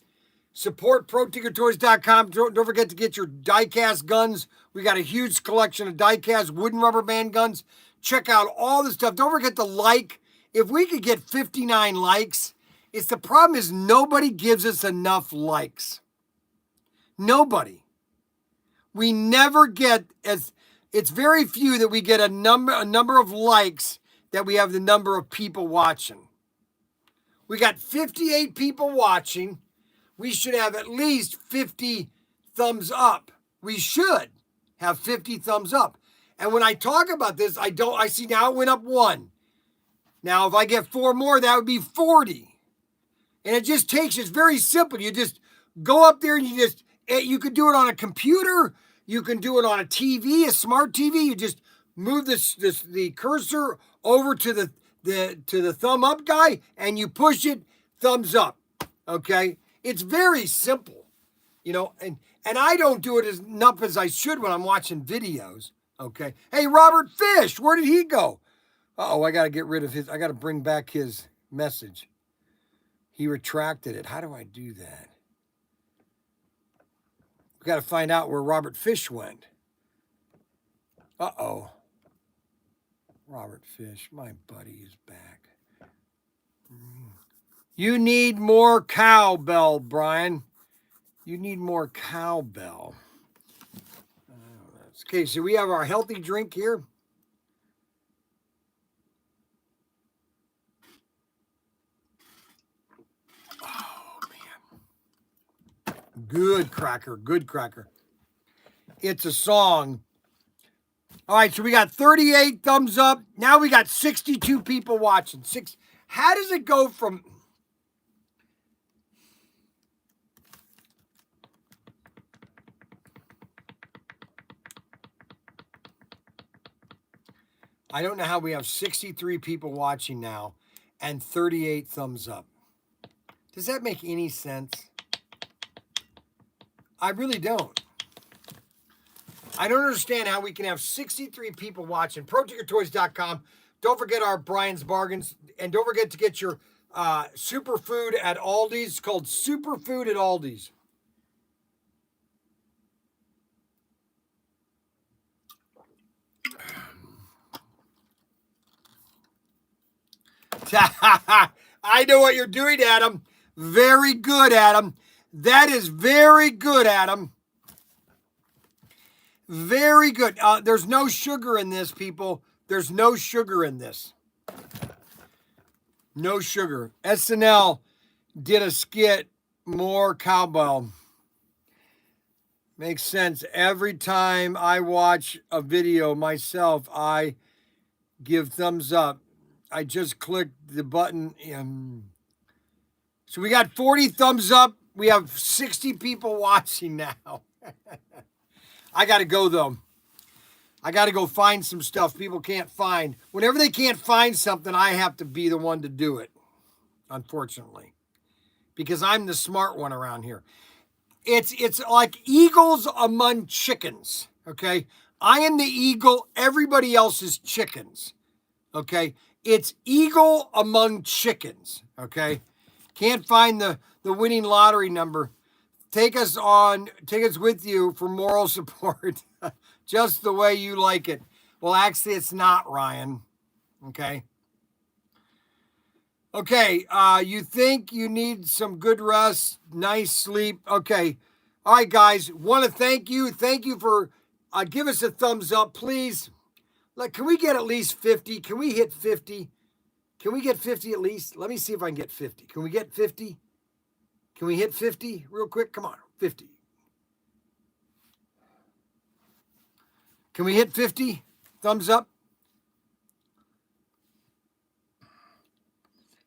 Support Protinkertoys.com. Don't forget to get your die-cast guns. We got a huge collection of die-cast wooden rubber band guns. Check out all the stuff. Don't forget to like. If we could get 59 likes, the problem is nobody gives us enough likes. Nobody. We never get it's very few that we get a number of likes that we have the number of people watching. We got 58 people watching. We should have at least 50 thumbs up. We should have 50 thumbs up. And when I talk about this, I see now it went up 1. Now, if I get 4 more, that would be 40. And it just takes, it's very simple. You just go up there and you could do it on a computer. You can do it on a TV, a smart TV. You just move the cursor over to the thumb up guy and you push it, thumbs up. Okay? It's very simple, and I don't do it as enough as I should when I'm watching videos, okay? Hey, Robert Fish, where did he go? Uh-oh, I got to get rid of I got to bring back his message. He retracted it. How do I do that? We got to find out where Robert Fish went. Uh-oh. Robert Fish, my buddy is back. You need more cowbell, Bryan. You need more cowbell. Okay, so we have our healthy drink here. Oh, man. Good cracker, good cracker. It's a song. All right, so we got 38 thumbs up. Now we got 62 people watching. How does it go from... I don't know how we have 63 people watching now and 38 thumbs up. Does that make any sense? I really don't. I don't understand how we can have 63 people watching. Protinkertoys.com. Don't forget our Bryan's Bargains. And don't forget to get your superfood at Aldi's. It's called Superfood at Aldi's. I know what you're doing, Adam. Very good, Adam. That is very good, Adam. Very good. There's no sugar in this, people. There's no sugar in this. No sugar. SNL did a skit, more cowbell. Makes sense. Every time I watch a video myself, I give thumbs up. I just clicked the button. So we got 40 thumbs up. We have 60 people watching now. I got to go, though. I got to go find some stuff people can't find. Whenever they can't find something, I have to be the one to do it, unfortunately, because I'm the smart one around here. It's like eagles among chickens, okay? I am the eagle. Everybody else is chickens, okay? It's eagle among chickens, okay? Can't find the winning lottery number. Take us with you for moral support, just the way you like it. Well, actually, it's not, Ryan, okay? Okay, you think you need some good rest, nice sleep. Okay, all right, guys, want to thank you. Thank you for, give us a thumbs up, please. Like, can we get at least 50? Can we hit 50? Can we get 50 at least? Let me see if I can get 50. Can we get 50? Can we hit 50 real quick? Come on, 50. Can we hit 50? Thumbs up.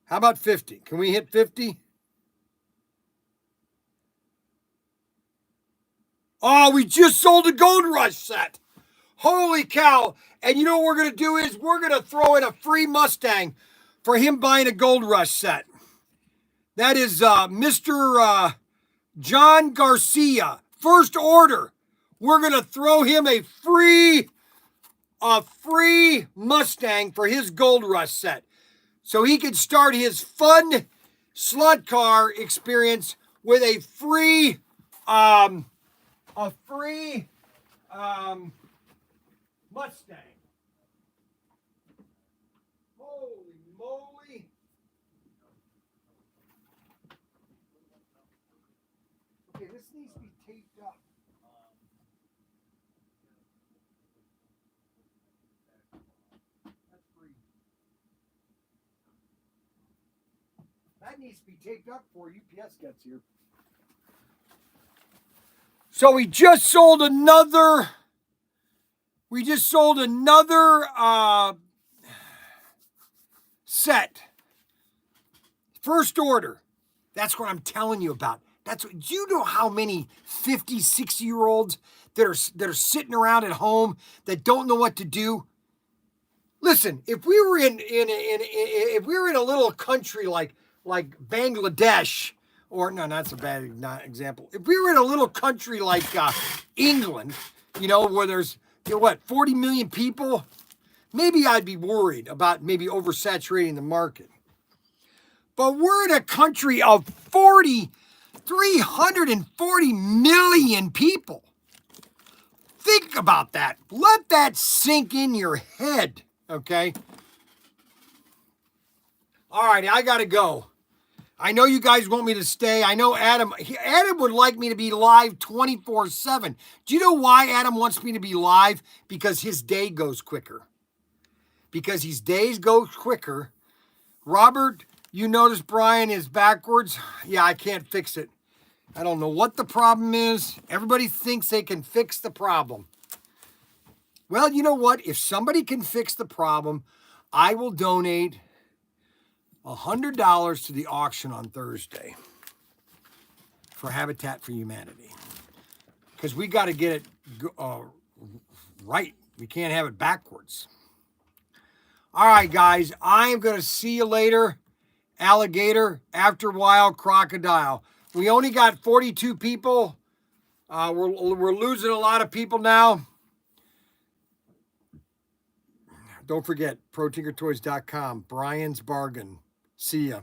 How about 50? Can we hit 50? Oh, we just sold a Gold Rush set. Holy cow. And you know what we're going to do is we're going to throw in a free Mustang for him buying a Gold Rush set. That is Mr. John Garcia. First order. We're going to throw him a free Mustang for his Gold Rush set. So he can start his fun slot car experience with a free Mustang. Holy moly. Okay, this needs to be taped up. That's free. That needs to be taped up before UPS gets here. So we just sold another set. First order. That's what I'm telling you about. Do you know how many 50, 60-year-olds that are sitting around at home that don't know what to do? Listen, if we were in a little country like Bangladesh, or no, that's a bad example. If we were in a little country like England, where there's 40 million people, maybe I'd be worried about maybe oversaturating the market. But we're in a country of 340 million people. Think about that. Let that sink in your head, okay? All right, I got to go. I know you guys want me to stay. I know Adam would like me to be live 24/7. Do you know why Adam wants me to be live? Because his day goes quicker. Because his days go quicker. Robert, you notice Bryan is backwards? Yeah, I can't fix it. I don't know what the problem is. Everybody thinks they can fix the problem. Well, you know what? If somebody can fix the problem, I will donate $100 to the auction on Thursday for Habitat for Humanity. Because we got to get it right. We can't have it backwards. All right, guys. I'm going to see you later. Alligator, after a while, crocodile. We only got 42 people. We're losing a lot of people now. Don't forget, Protinkertoys.com. Bryan's Bargain. See ya.